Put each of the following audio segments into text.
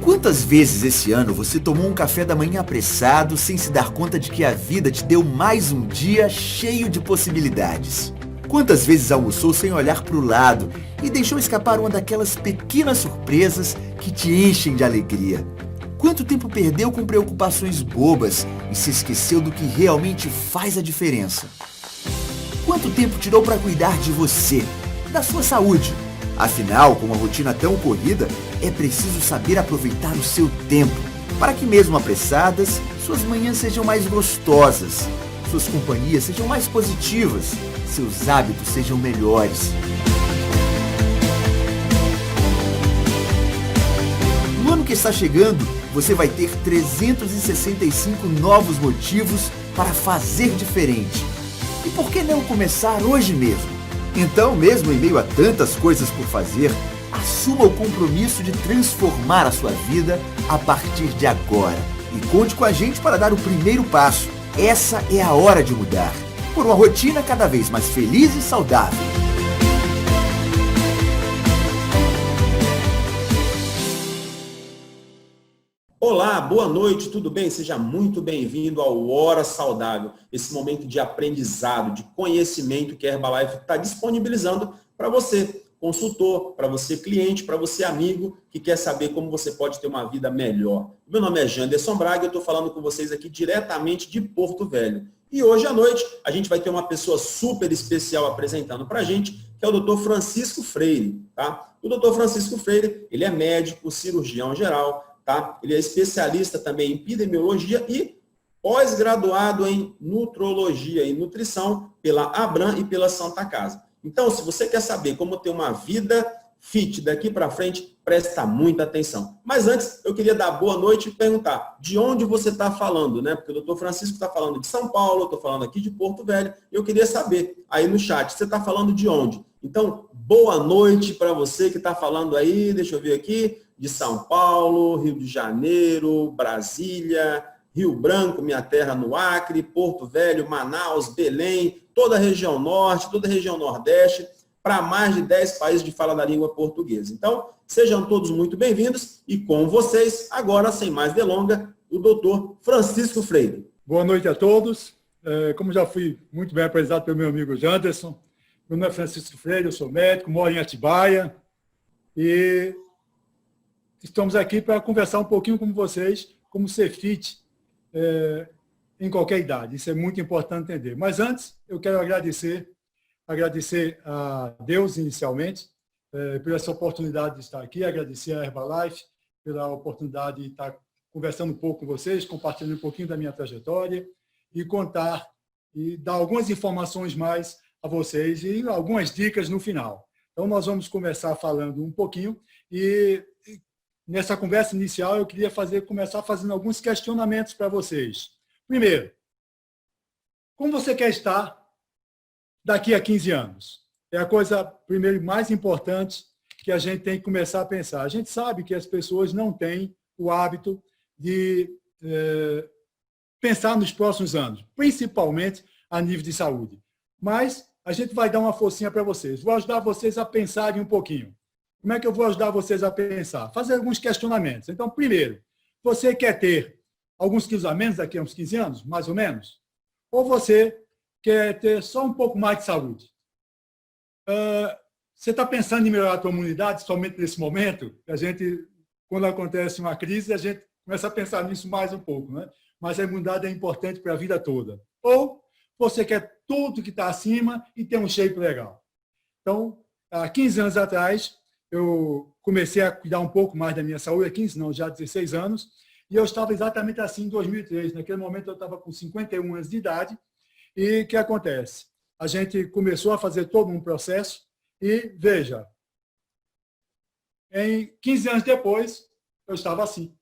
Quantas vezes esse ano você tomou um café da manhã apressado sem se dar conta de que a vida te deu mais um dia cheio de possibilidades? Quantas vezes almoçou sem olhar para o lado e deixou escapar uma daquelas pequenas surpresas que te enchem de alegria? Quanto tempo perdeu com preocupações bobas e se esqueceu do que realmente faz a diferença? Quanto tempo tirou para cuidar de você, da sua saúde? Afinal, com uma rotina tão corrida, é preciso saber aproveitar o seu tempo, para que mesmo apressadas, suas manhãs sejam mais gostosas, suas companhias sejam mais positivas, seus hábitos sejam melhores. No ano que está chegando, você vai ter 365 novos motivos para fazer diferente. E por que não começar hoje mesmo? Então, mesmo em meio a tantas coisas por fazer, assuma o compromisso de transformar a sua vida a partir de agora. E conte com a gente para dar o primeiro passo. Essa é a hora de mudar, por uma rotina cada vez mais feliz e saudável. Olá, boa noite, tudo bem? Seja muito bem-vindo ao Hora Saudável, esse momento de aprendizado, de conhecimento que a Herbalife está disponibilizando para você, consultor, para você cliente, para você amigo que quer saber como você pode ter uma vida melhor. Meu nome é Janderson Braga e eu estou falando com vocês aqui diretamente de Porto Velho. E hoje à noite a gente vai ter uma pessoa super especial apresentando para a gente, que é o Dr. Francisco Freire. Tá? O Dr. Francisco Freire, ele é médico, cirurgião geral, tá? Ele é especialista também em epidemiologia e pós-graduado em nutrologia e nutrição pela Abram e pela Santa Casa. Então, se você quer saber como ter uma vida fit daqui para frente, presta muita atenção. Mas antes, eu queria dar boa noite e perguntar de onde você está falando, né? Porque o doutor Francisco está falando de São Paulo, eu estou falando aqui de Porto Velho, e eu queria saber aí no chat, você está falando de onde? Então, boa noite para você que está falando aí, deixa eu ver aqui, de São Paulo, Rio de Janeiro, Brasília, Rio Branco, minha terra no Acre, Porto Velho, Manaus, Belém, toda a região norte, toda a região nordeste, para mais de 10 países de fala da língua portuguesa. Então, sejam todos muito bem-vindos e com vocês, agora, sem mais delonga, o doutor Francisco Freire. Boa noite a todos. Como já fui muito bem apresentado pelo meu amigo Janderson, meu nome é Francisco Freire, eu sou médico, moro em Atibaia e estamos aqui para conversar um pouquinho com vocês como ser fit em qualquer idade. Isso é muito importante entender. Mas antes, eu quero agradecer a Deus inicialmente por essa oportunidade de estar aqui, agradecer a Herbalife pela oportunidade de estar conversando um pouco com vocês, compartilhando um pouquinho da minha trajetória e contar e dar algumas informações mais a vocês e algumas dicas no final. Então, nós vamos começar falando um pouquinho e nessa conversa inicial eu queria começar fazendo alguns questionamentos para vocês. Primeiro, como você quer estar daqui a 15 anos? É a coisa, primeiro, mais importante que a gente tem que começar a pensar. A gente sabe que as pessoas não têm o hábito de pensar nos próximos anos, principalmente a nível de saúde. Mas a gente vai dar uma forcinha para vocês. Vou ajudar vocês a pensarem um pouquinho. Como é que eu vou ajudar vocês a pensar? Fazer alguns questionamentos. Então, primeiro, você quer ter alguns quilos a menos daqui a uns 15 anos, mais ou menos? Ou você quer ter só um pouco mais de saúde? Você está pensando em melhorar a sua imunidade somente nesse momento? A gente, quando acontece uma crise, a gente começa a pensar nisso mais um pouco, né? Mas a imunidade é importante para a vida toda. Ou você quer tudo que está acima e ter um shape legal? Então, há 15 anos atrás, eu comecei a cuidar um pouco mais da minha saúde, há 15, não, já há 16 anos, e eu estava exatamente assim em 2003. Naquele momento, eu estava com 51 anos de idade, e o que acontece? A gente começou a fazer todo um processo, e veja, em 15 anos depois, eu estava assim.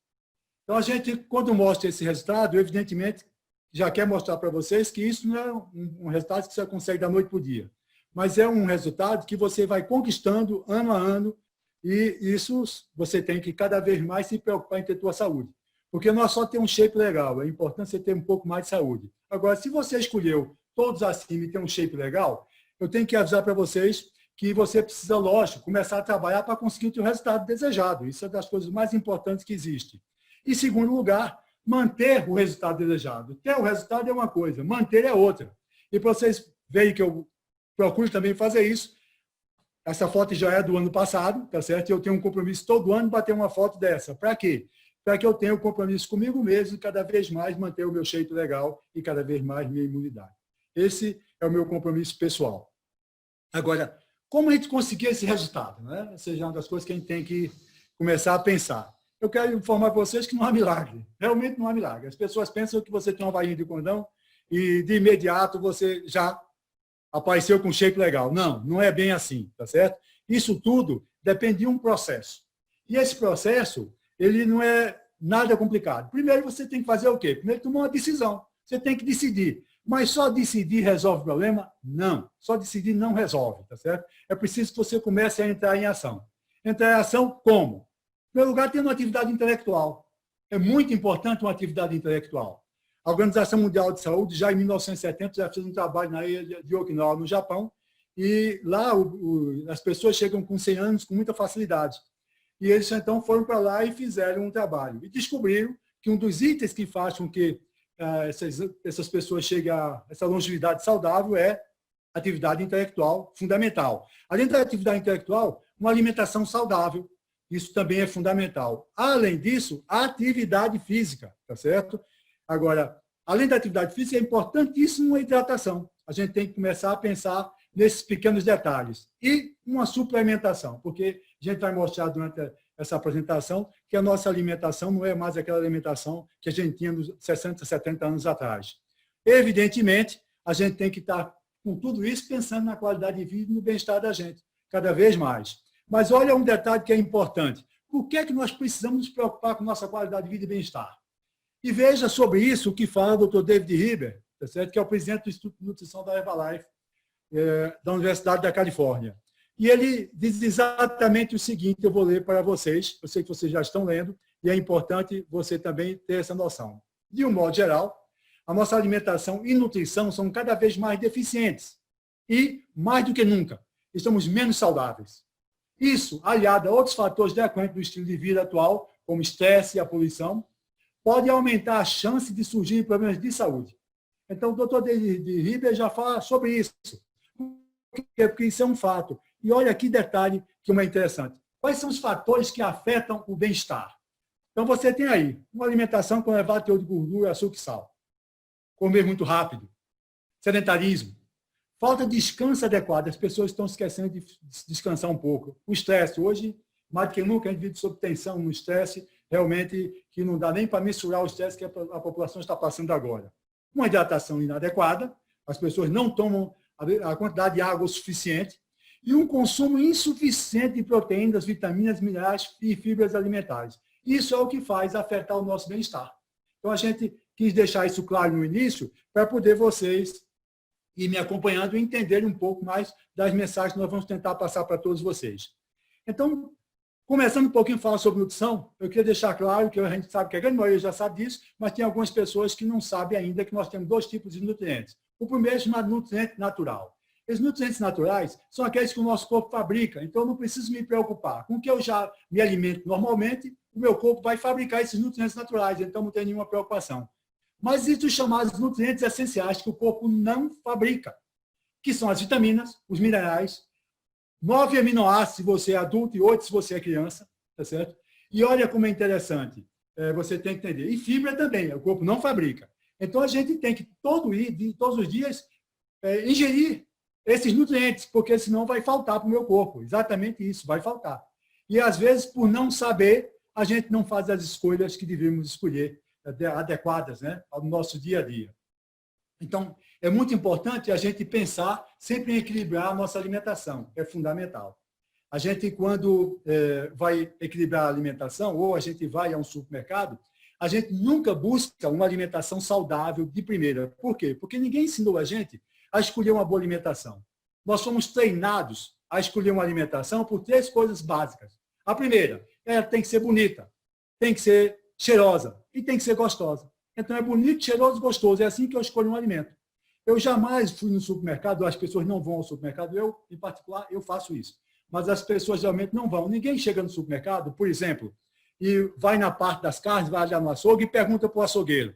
Então, a gente, quando mostra esse resultado, evidentemente, já quer mostrar para vocês que isso não é um resultado que você consegue da noite para o dia, mas é um resultado que você vai conquistando ano a ano, e isso você tem que cada vez mais se preocupar em ter tua saúde. Porque não é só ter um shape legal, é importante você ter um pouco mais de saúde. Agora, se você escolheu todos acima e ter um shape legal, eu tenho que avisar para vocês que você precisa, lógico, começar a trabalhar para conseguir o seu resultado desejado. Isso é das coisas mais importantes que existe. Em segundo lugar, manter o resultado desejado. Ter o resultado é uma coisa, manter é outra. E para vocês verem que eu procuro também fazer isso, essa foto já é do ano passado, tá certo? Eu tenho um compromisso todo ano para ter uma foto dessa. Para quê? Para que eu tenha um compromisso comigo mesmo e cada vez mais manter o meu shape legal e cada vez mais minha imunidade. Esse é o meu compromisso pessoal. Agora, como a gente conseguir esse resultado? Né? Essa é uma das coisas que a gente tem que começar a pensar. Eu quero informar para vocês que não há milagre. Realmente não há milagre. As pessoas pensam que você tem uma varinha de cordão e de imediato você já apareceu com um shape legal. Não, não é bem assim, tá certo? Isso tudo depende de um processo. E esse processo, ele não é nada complicado. Primeiro, você tem que fazer o quê? Primeiro, tomar uma decisão. Você tem que decidir. Mas só decidir resolve o problema? Não. Só decidir não resolve, tá certo? É preciso que você comece a entrar em ação. Entrar em ação como? Em primeiro lugar, tendo uma atividade intelectual. É muito importante uma atividade intelectual. A Organização Mundial de Saúde, já em 1970, já fez um trabalho na ilha de Okinawa, no Japão, e lá as pessoas chegam com 100 anos com muita facilidade. E eles, então, foram para lá e fizeram um trabalho. E descobriram que um dos itens que faz com que essas pessoas cheguem a essa longevidade saudável é atividade intelectual fundamental. Além da atividade intelectual, uma alimentação saudável, isso também é fundamental. Além disso, a atividade física, tá certo? Agora, além da atividade física, é importantíssimo a hidratação. A gente tem que começar a pensar nesses pequenos detalhes. E uma suplementação, porque a gente vai mostrar durante essa apresentação que a nossa alimentação não é mais aquela alimentação que a gente tinha nos 60, 70 anos atrás. Evidentemente, a gente tem que estar com tudo isso pensando na qualidade de vida e no bem-estar da gente, cada vez mais. Mas olha um detalhe que é importante. Por que é que nós precisamos nos preocupar com nossa qualidade de vida e bem-estar? E veja sobre isso o que fala o Dr. David Heber, tá certo? Que é o presidente do Instituto de Nutrição da Herbalife, da Universidade da Califórnia. E ele diz exatamente o seguinte, eu vou ler para vocês, eu sei que vocês já estão lendo, e é importante você também ter essa noção. De um modo geral, a nossa alimentação e nutrição são cada vez mais deficientes. E, mais do que nunca, estamos menos saudáveis. Isso, aliado a outros fatores decorrentes do estilo de vida atual, como estresse e a poluição, pode aumentar a chance de surgir problemas de saúde. Então, o Dr. David Heber já fala sobre isso, porque isso é um fato. E olha que detalhe que é interessante. Quais são os fatores que afetam o bem-estar? Então, você tem aí uma alimentação com elevado teor de gordura, açúcar e sal. Comer muito rápido. Sedentarismo. Falta de descanso adequado. As pessoas estão esquecendo de descansar um pouco. O estresse. Hoje, mais do que nunca, a gente vive sob tensão no estresse, realmente que não dá nem para mensurar o estresse que a população está passando agora. Uma hidratação inadequada. As pessoas não tomam a quantidade de água suficiente. E um consumo insuficiente de proteínas, vitaminas, minerais e fibras alimentares. Isso é o que faz afetar o nosso bem-estar. Então, a gente quis deixar isso claro no início, para poder vocês ir me acompanhando e entenderem um pouco mais das mensagens que nós vamos tentar passar para todos vocês. Então, começando um pouquinho a falar sobre nutrição, eu queria deixar claro que a gente sabe que a grande maioria já sabe disso, mas tem algumas pessoas que não sabem ainda que nós temos dois tipos de nutrientes. O primeiro é chamado nutriente natural. Os nutrientes naturais são aqueles que o nosso corpo fabrica, então eu não preciso me preocupar. Com o que eu já me alimento normalmente, o meu corpo vai fabricar esses nutrientes naturais, então não tem nenhuma preocupação. Mas existem os chamados nutrientes essenciais que o corpo não fabrica, que são as vitaminas, os minerais, 9 aminoácidos se você é adulto e 8 se você é criança, tá certo? E olha como é interessante, você tem que entender. E fibra também, o corpo não fabrica. Então a gente tem que todos os dias ingerir esses nutrientes, porque senão vai faltar para o meu corpo. Exatamente isso, vai faltar. E às vezes, por não saber, a gente não faz as escolhas que devemos escolher, adequadas, né, ao nosso dia a dia. Então, é muito importante a gente pensar sempre em equilibrar a nossa alimentação, é fundamental. A gente, quando vai equilibrar a alimentação, ou a gente vai a um supermercado, a gente nunca busca uma alimentação saudável de primeira. Por quê? Porque ninguém ensinou a gente a escolher uma boa alimentação. Nós fomos treinados a escolher uma alimentação por 3 coisas básicas. A primeira, ela tem que ser bonita, tem que ser cheirosa e tem que ser gostosa. Então, é bonito, cheiroso e gostoso. É assim que eu escolho um alimento. Eu jamais fui no supermercado, as pessoas não vão ao supermercado, eu, em particular, eu faço isso. Mas as pessoas realmente não vão. Ninguém chega no supermercado, por exemplo, e vai na parte das carnes, vai lá no açougue e pergunta para o açougueiro,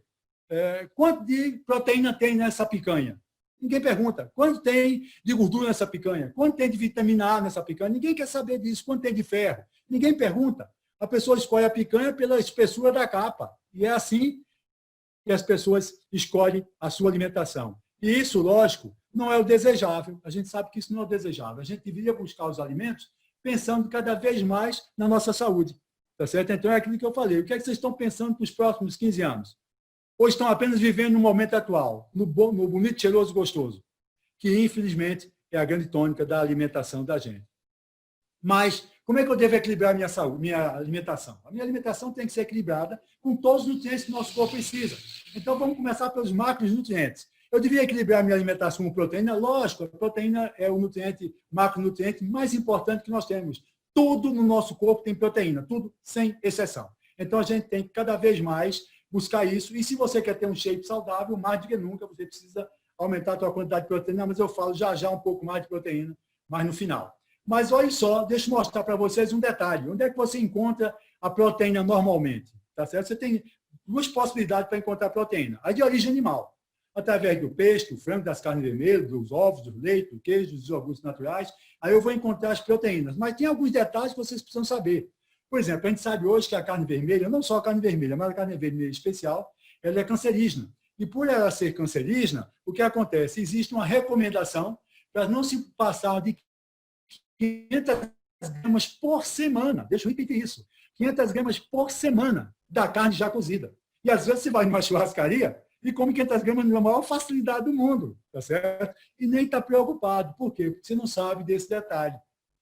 quanto de proteína tem nessa picanha? Ninguém pergunta. Quanto tem de gordura nessa picanha? Quanto tem de vitamina A nessa picanha? Ninguém quer saber disso. Quanto tem de ferro? Ninguém pergunta. A pessoa escolhe a picanha pela espessura da capa. E é assim que as pessoas escolhem a sua alimentação. E isso, lógico, não é o desejável. A gente sabe que isso não é o desejável. A gente deveria buscar os alimentos pensando cada vez mais na nossa saúde. Tá certo? Então, é aquilo que eu falei. O que é que vocês estão pensando para os próximos 15 anos? Ou estão apenas vivendo no momento atual, no bonito, cheiroso, gostoso, que, infelizmente, é a grande tônica da alimentação da gente. Mas, como é que eu devo equilibrar minha saúde, minha alimentação? A minha alimentação tem que ser equilibrada com todos os nutrientes que o nosso corpo precisa. Então, vamos começar pelos macronutrientes. Eu devia equilibrar minha alimentação com proteína? Lógico, a proteína é o nutriente, macronutriente mais importante que nós temos. Tudo no nosso corpo tem proteína, tudo sem exceção. Então, a gente tem que cada vez mais buscar isso. E se você quer ter um shape saudável, mais do que nunca, você precisa aumentar a sua quantidade de proteína, mas eu falo já um pouco mais de proteína, mas no final. Mas olha só, deixa eu mostrar para vocês um detalhe. Onde é que você encontra a proteína normalmente? Tá certo? Você tem duas possibilidades para encontrar proteína. A de origem animal, através do peixe, do frango, das carnes vermelhas, dos ovos, do leite, do queijo, dos iogurtes naturais. Aí eu vou encontrar as proteínas. Mas tem alguns detalhes que vocês precisam saber. Por exemplo, a gente sabe hoje que a carne vermelha, não só a carne vermelha, mas a carne vermelha especial, ela é cancerígena. E por ela ser cancerígena, o que acontece? Existe uma recomendação para não se passar de 500 gramas por semana. Deixa eu repetir isso. 500 gramas por semana da carne já cozida. E às vezes você vai numa churrascaria e come 500 gramas na maior facilidade do mundo, tá certo? E nem está preocupado. Por quê? Porque você não sabe desse detalhe.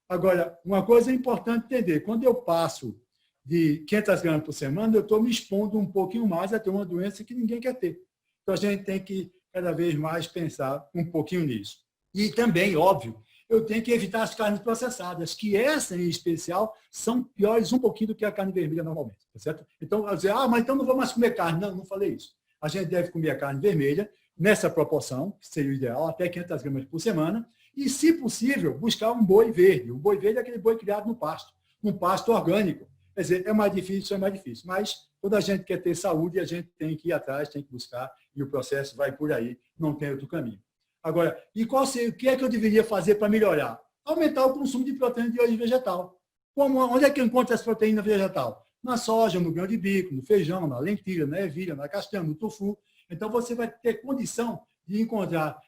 Agora, uma coisa é importante entender. Quando eu passo de 500 gramas por semana, eu estou me expondo um pouquinho mais a ter uma doença que ninguém quer ter. Então, a gente tem que, cada vez mais, pensar um pouquinho nisso. E também, óbvio, eu tenho que evitar as carnes processadas, que essa, em especial, são piores um pouquinho do que a carne vermelha normalmente. Tá certo? Então, eu dizer, mas então não vou mais comer carne. Não, não falei isso. A gente deve comer a carne vermelha nessa proporção, que seria o ideal, até 500 gramas por semana, e, se possível, buscar um boi verde. O boi verde é aquele boi criado no pasto, num pasto orgânico. Quer dizer, é mais difícil, mas quando a gente quer ter saúde, a gente tem que ir atrás, tem que buscar, e o processo vai por aí, não tem outro caminho. Agora, o que é que eu deveria fazer para melhorar? Aumentar o consumo de proteína de origem vegetal. Onde é que eu encontro essa proteína vegetal? Na soja, no grão de bico, no feijão, na lentilha, na ervilha, na castanha, no tofu. Então, você vai ter condição de encontrar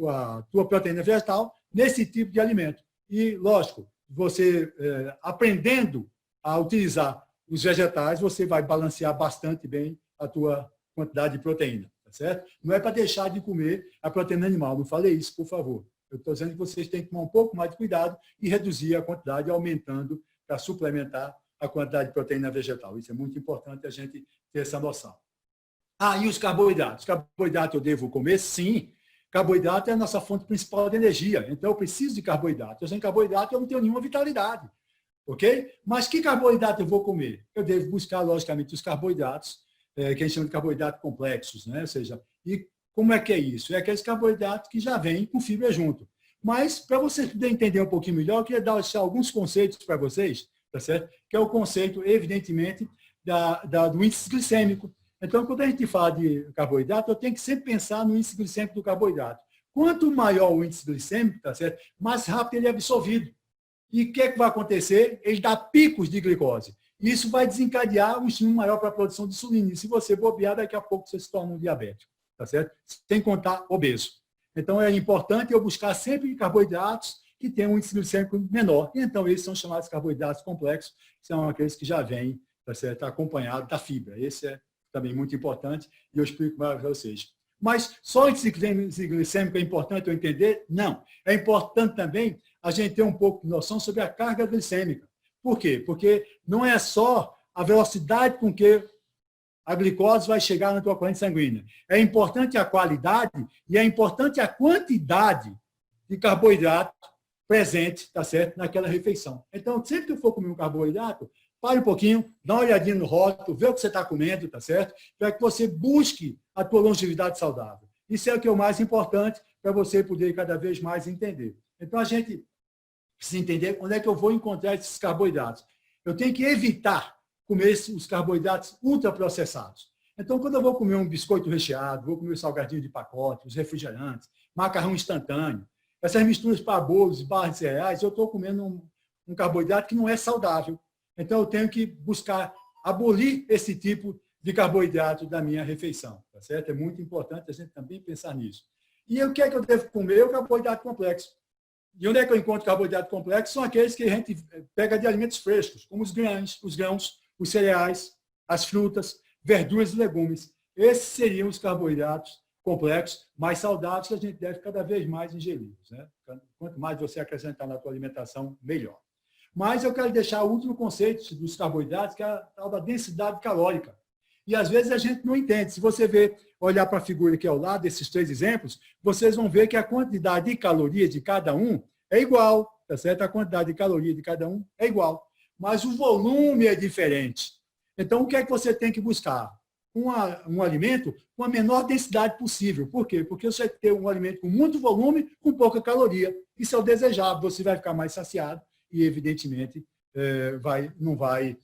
a tua proteína vegetal nesse tipo de alimento. E, lógico, você aprendendo a utilizar os vegetais, você vai balancear bastante bem a tua quantidade de proteína, tá certo? Não é para deixar de comer a proteína animal, não falei isso, por favor. Eu estou dizendo que vocês têm que tomar um pouco mais de cuidado e reduzir a quantidade, aumentando para suplementar a quantidade de proteína vegetal. Isso é muito importante a gente ter essa noção. E os carboidratos? Carboidrato eu devo comer? Sim. Carboidrato é a nossa fonte principal de energia. Então, eu preciso de carboidrato. Sem carboidrato, eu não tenho nenhuma vitalidade. Ok? Mas que carboidrato eu vou comer? Eu devo buscar, logicamente, os carboidratos, que a gente chama de carboidratos complexos, né? Ou seja, e como é que é isso? É aqueles carboidratos que já vêm com fibra junto. Mas, para vocês poderem entender um pouquinho melhor, eu queria deixar alguns conceitos para vocês, tá certo? Que é o conceito, evidentemente, do índice glicêmico. Então, quando a gente fala de carboidrato, eu tenho que sempre pensar no índice glicêmico do carboidrato. Quanto maior o índice glicêmico, tá certo? Mais rápido ele é absorvido. E o que é que vai acontecer? Ele dá picos de glicose. Isso vai desencadear um estímulo maior para a produção de insulina. E se você bobear, daqui a pouco você se torna um diabético, tá certo? Sem contar obeso. Então, é importante eu buscar sempre carboidratos que tenham um índice glicêmico menor. E, então, esses são chamados carboidratos complexos, que são aqueles que já vêm, tá certo? Acompanhado da fibra. Esse é também muito importante, e eu explico mais para vocês. Mas só o índice glicêmico é importante eu entender? Não. É importante também a gente ter um pouco de noção sobre a carga glicêmica. Por quê? Porque não é só a velocidade com que a glicose vai chegar na tua corrente sanguínea. É importante a qualidade e é importante a quantidade de carboidrato presente, tá certo? Naquela refeição. Então, sempre que eu for comer um carboidrato, pare um pouquinho, dá uma olhadinha no rótulo, vê o que você está comendo, tá certo? Para que você busque a tua longevidade saudável. Isso é o que é o mais importante para você poder cada vez mais entender. Então, a gente precisa entender onde é que eu vou encontrar esses carboidratos. Eu tenho que evitar comer os carboidratos ultraprocessados. Então, quando eu vou comer um biscoito recheado, vou comer salgadinho de pacote, os refrigerantes, macarrão instantâneo, essas misturas para bolos e barras de cereais, eu estou comendo um carboidrato que não é saudável. Então, eu tenho que buscar abolir esse tipo de carboidrato da minha refeição. Tá certo? É muito importante a gente também pensar nisso. E o que é que eu devo comer? O carboidrato complexo. E onde é que eu encontro carboidrato complexo? São aqueles que a gente pega de alimentos frescos, como os grãos, os cereais, as frutas, verduras e legumes. Esses seriam os carboidratos complexos mais saudáveis que a gente deve cada vez mais ingerir. Né? Quanto mais você acrescentar na sua alimentação, melhor. Mas eu quero deixar o último conceito dos carboidratos, que é a tal da densidade calórica. E às vezes a gente não entende. Se você olhar para a figura aqui ao lado, desses 3 exemplos, vocês vão ver que a quantidade de calorias de cada um é igual, tá certo? A quantidade de calorias de cada um é igual. Mas o volume é diferente. Então, o que é que você tem que buscar? Um alimento com a menor densidade possível. Por quê? Porque você tem um alimento com muito volume, com pouca caloria. Isso é o desejável. Você vai ficar mais saciado e, evidentemente, não vai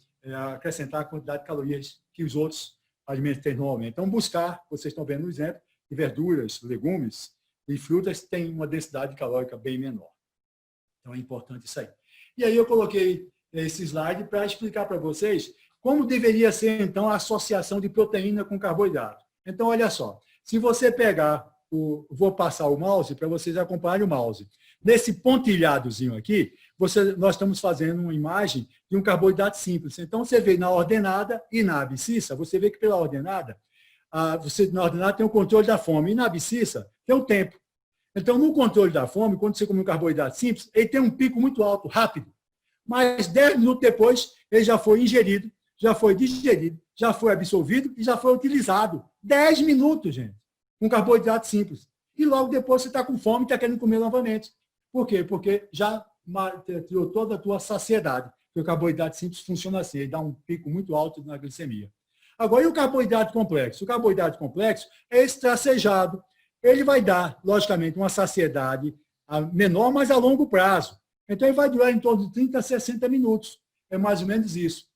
acrescentar a quantidade de calorias que os outros alimentos têm normalmente. Então, buscar, vocês estão vendo no exemplo, de verduras, legumes e frutas têm uma densidade calórica bem menor. Então, é importante isso aí. E aí eu coloquei esse slide para explicar para vocês como deveria ser, então, a associação de proteína com carboidrato. Então, olha só, se você pegar, vou passar o mouse para vocês acompanharem o mouse. Nesse pontilhadozinho aqui, nós estamos fazendo uma imagem de um carboidrato simples. Então, você vê na ordenada e na abscissa, você vê que pela ordenada, na ordenada tem o controle da fome e na abscissa tem o tempo. Então, no controle da fome, quando você come um carboidrato simples, ele tem um pico muito alto, rápido. Mas 10 minutos depois, ele já foi ingerido, já foi digerido, já foi absorvido e já foi utilizado. 10 minutos, gente, um carboidrato simples. E logo depois você está com fome e está querendo comer novamente. Por quê? Porque já tirou toda a tua saciedade. Porque o carboidrato simples funciona assim, ele dá um pico muito alto na glicemia. Agora, e o carboidrato complexo? O carboidrato complexo é estracejado. Ele vai dar, logicamente, uma saciedade menor, mas a longo prazo. Então, ele vai durar em torno de 30 a 60 minutos. É mais ou menos isso.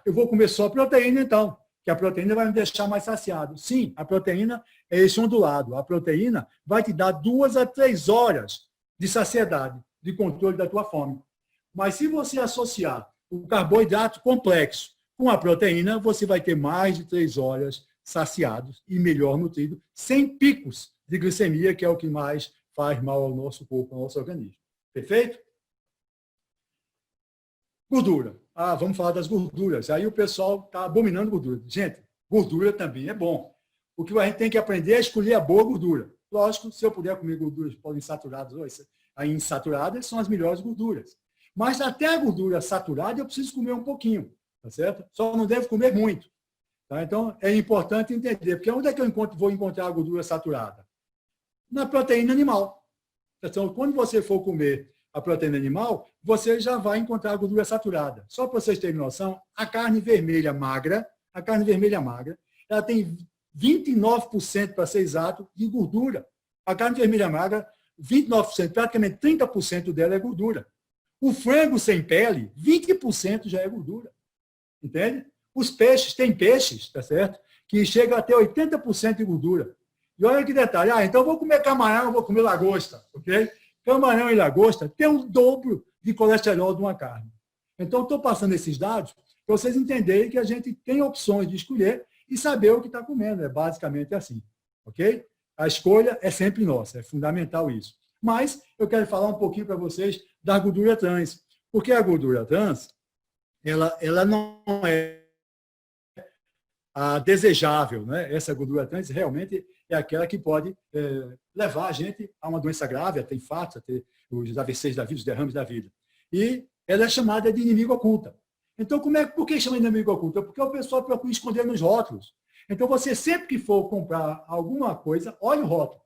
Eu vou comer só proteína, então, que a proteína vai me deixar mais saciado. Sim, a proteína é esse ondulado. A proteína vai te dar 2 a 3 horas de saciedade, de controle da tua fome. Mas se você associar o carboidrato complexo com a proteína, você vai ter mais de 3 horas saciados e melhor nutrido, sem picos de glicemia, que é o que mais faz mal ao nosso corpo, ao nosso organismo. Perfeito? Gordura. Vamos falar das gorduras. Aí o pessoal está abominando gordura. Gente, gordura também é bom. O que a gente tem que aprender é escolher a boa gordura. Lógico, se eu puder comer gorduras poliinsaturadas ou insaturadas, são as melhores gorduras. Mas até a gordura saturada eu preciso comer um pouquinho, tá certo? Só não devo comer muito. Tá? Então, é importante entender, porque onde é que eu vou encontrar a gordura saturada? Na proteína animal. Então, quando você for comer a proteína animal, você já vai encontrar a gordura saturada. Só para vocês terem noção, a carne vermelha magra, ela tem 29%, para ser exato, de gordura. A carne vermelha magra, 29%, praticamente 30% dela é gordura. O frango sem pele, 20% já é gordura. Entende? Os peixes, tem peixes, tá certo? Que chegam até 80% de gordura. E olha que detalhe, então eu vou comer camarão, eu vou comer lagosta, ok? Camarão e lagosta tem o dobro de colesterol de uma carne. Então, estou passando esses dados para vocês entenderem que a gente tem opções de escolher e saber o que está comendo. É basicamente assim, ok? A escolha é sempre nossa, é fundamental isso. Mas eu quero falar um pouquinho para vocês da gordura trans. Porque a gordura trans, ela não é a desejável, né? Essa gordura trans realmente é aquela que pode levar a gente a uma doença grave, a ter infarto, a ter os AVCs da vida, os derrames da vida. E ela é chamada de inimigo oculta. Então, por que chama de inimigo oculta? Porque o pessoal procura esconder nos rótulos. Então, você sempre que for comprar alguma coisa, olha o rótulo.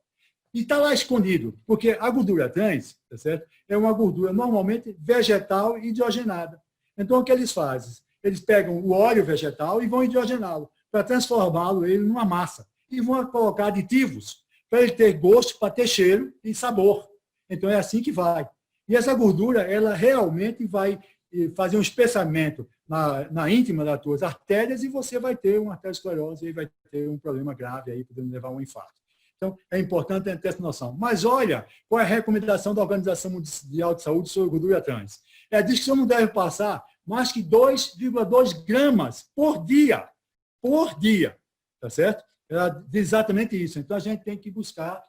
E está lá escondido, porque a gordura trans, tá certo? É uma gordura normalmente vegetal e hidrogenada. Então, o que eles fazem? Eles pegam o óleo vegetal e vão hidrogená-lo, para transformá-lo numa massa. E vão colocar aditivos para ele ter gosto, para ter cheiro e sabor. Então, é assim que vai. E essa gordura, ela realmente vai fazer um espessamento na íntima das tuas artérias e você vai ter uma arteriosclerose e vai ter um problema grave aí, podendo levar a um infarto. Então, é importante ter essa noção. Mas olha qual é a recomendação da Organização Mundial de Saúde sobre gordura trans. Ela diz que você não deve passar mais que 2,2 gramas por dia. Por dia. Tá certo? Ela diz exatamente isso. Então, a gente tem que buscar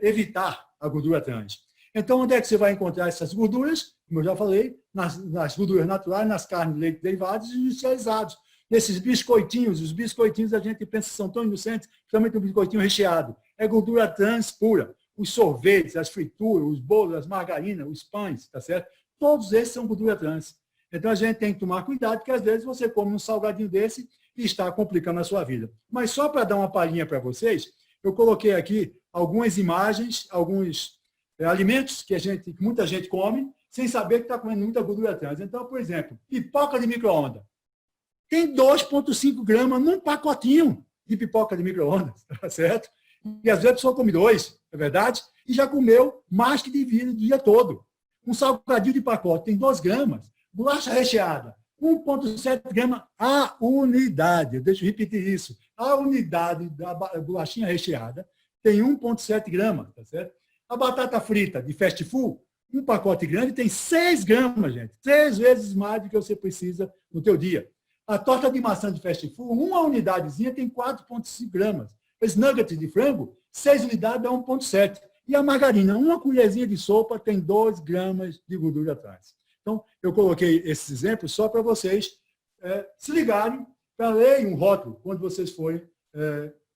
evitar a gordura trans. Então, onde é que você vai encontrar essas gorduras? Como eu já falei, nas gorduras naturais, nas carnes, leite, derivados e industrializados. Nesses biscoitinhos, os biscoitinhos a gente pensa que são tão inocentes, principalmente o biscoitinho recheado. É gordura trans pura. Os sorvetes, as frituras, os bolos, as margarinas, os pães, tá certo? Todos esses são gordura trans. Então, a gente tem que tomar cuidado, porque às vezes você come um salgadinho desse e está complicando a sua vida. Mas só para dar uma palhinha para vocês, eu coloquei aqui algumas imagens, alguns alimentos que muita gente come, sem saber que está comendo muita gordura trans. Então, por exemplo, pipoca de micro-ondas. Tem 2,5 gramas num pacotinho de pipoca de micro-ondas, tá certo? E às vezes a pessoa come 2, é verdade? E já comeu mais que devia o dia todo. Um salgadinho de pacote tem 2 gramas. Bolacha recheada, 1,7 gramas a unidade. Deixa eu repetir isso. A unidade da bolachinha recheada tem 1,7 gramas, tá certo? A batata frita de fast food, um pacote grande tem 6 gramas, gente. 3 vezes mais do que você precisa no teu dia. A torta de maçã de fast food, uma unidadezinha tem 4,5 gramas. Esse nugget de frango, 6 unidades dá 1,7. E a margarina, uma colherzinha de sopa tem 2 gramas de gordura trans. Então, eu coloquei esses exemplos só para vocês se ligarem para ler um rótulo quando vocês forem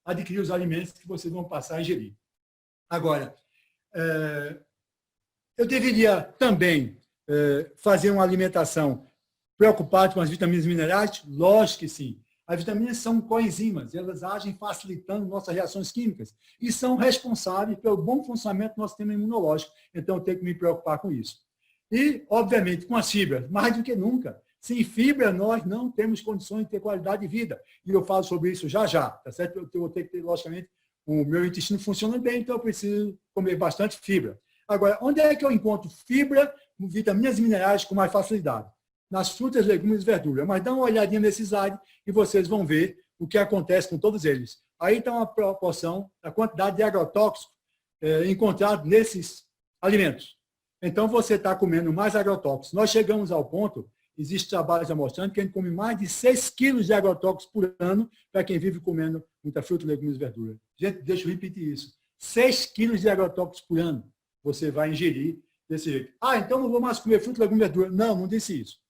adquirir os alimentos que vocês vão passar a ingerir. Agora, eu deveria também fazer uma alimentação preocupada com as vitaminas e minerais? Lógico que sim. As vitaminas são coenzimas, elas agem facilitando nossas reações químicas e são responsáveis pelo bom funcionamento do nosso sistema imunológico. Então, eu tenho que me preocupar com isso. E, obviamente, com as fibras, mais do que nunca. Sem fibra, nós não temos condições de ter qualidade de vida. E eu falo sobre isso já já, tá certo? Eu vou ter que ter, logicamente, o meu intestino funciona bem, então eu preciso comer bastante fibra. Agora, onde é que eu encontro fibra, vitaminas e minerais com mais facilidade? Nas frutas, legumes e verduras. Mas dá uma olhadinha nesse slide e vocês vão ver o que acontece com todos eles. Aí está uma proporção da quantidade de agrotóxicos encontrados nesses alimentos. Então, você está comendo mais agrotóxicos. Nós chegamos ao ponto, existem trabalhos já mostrando, que a gente come mais de 6 quilos de agrotóxicos por ano para quem vive comendo muita fruta, legumes e verduras. Gente, deixa eu repetir isso. 6 quilos de agrotóxicos por ano você vai ingerir desse jeito. Ah, então não vou mais comer fruta, legumes e verduras. Não, não disse isso.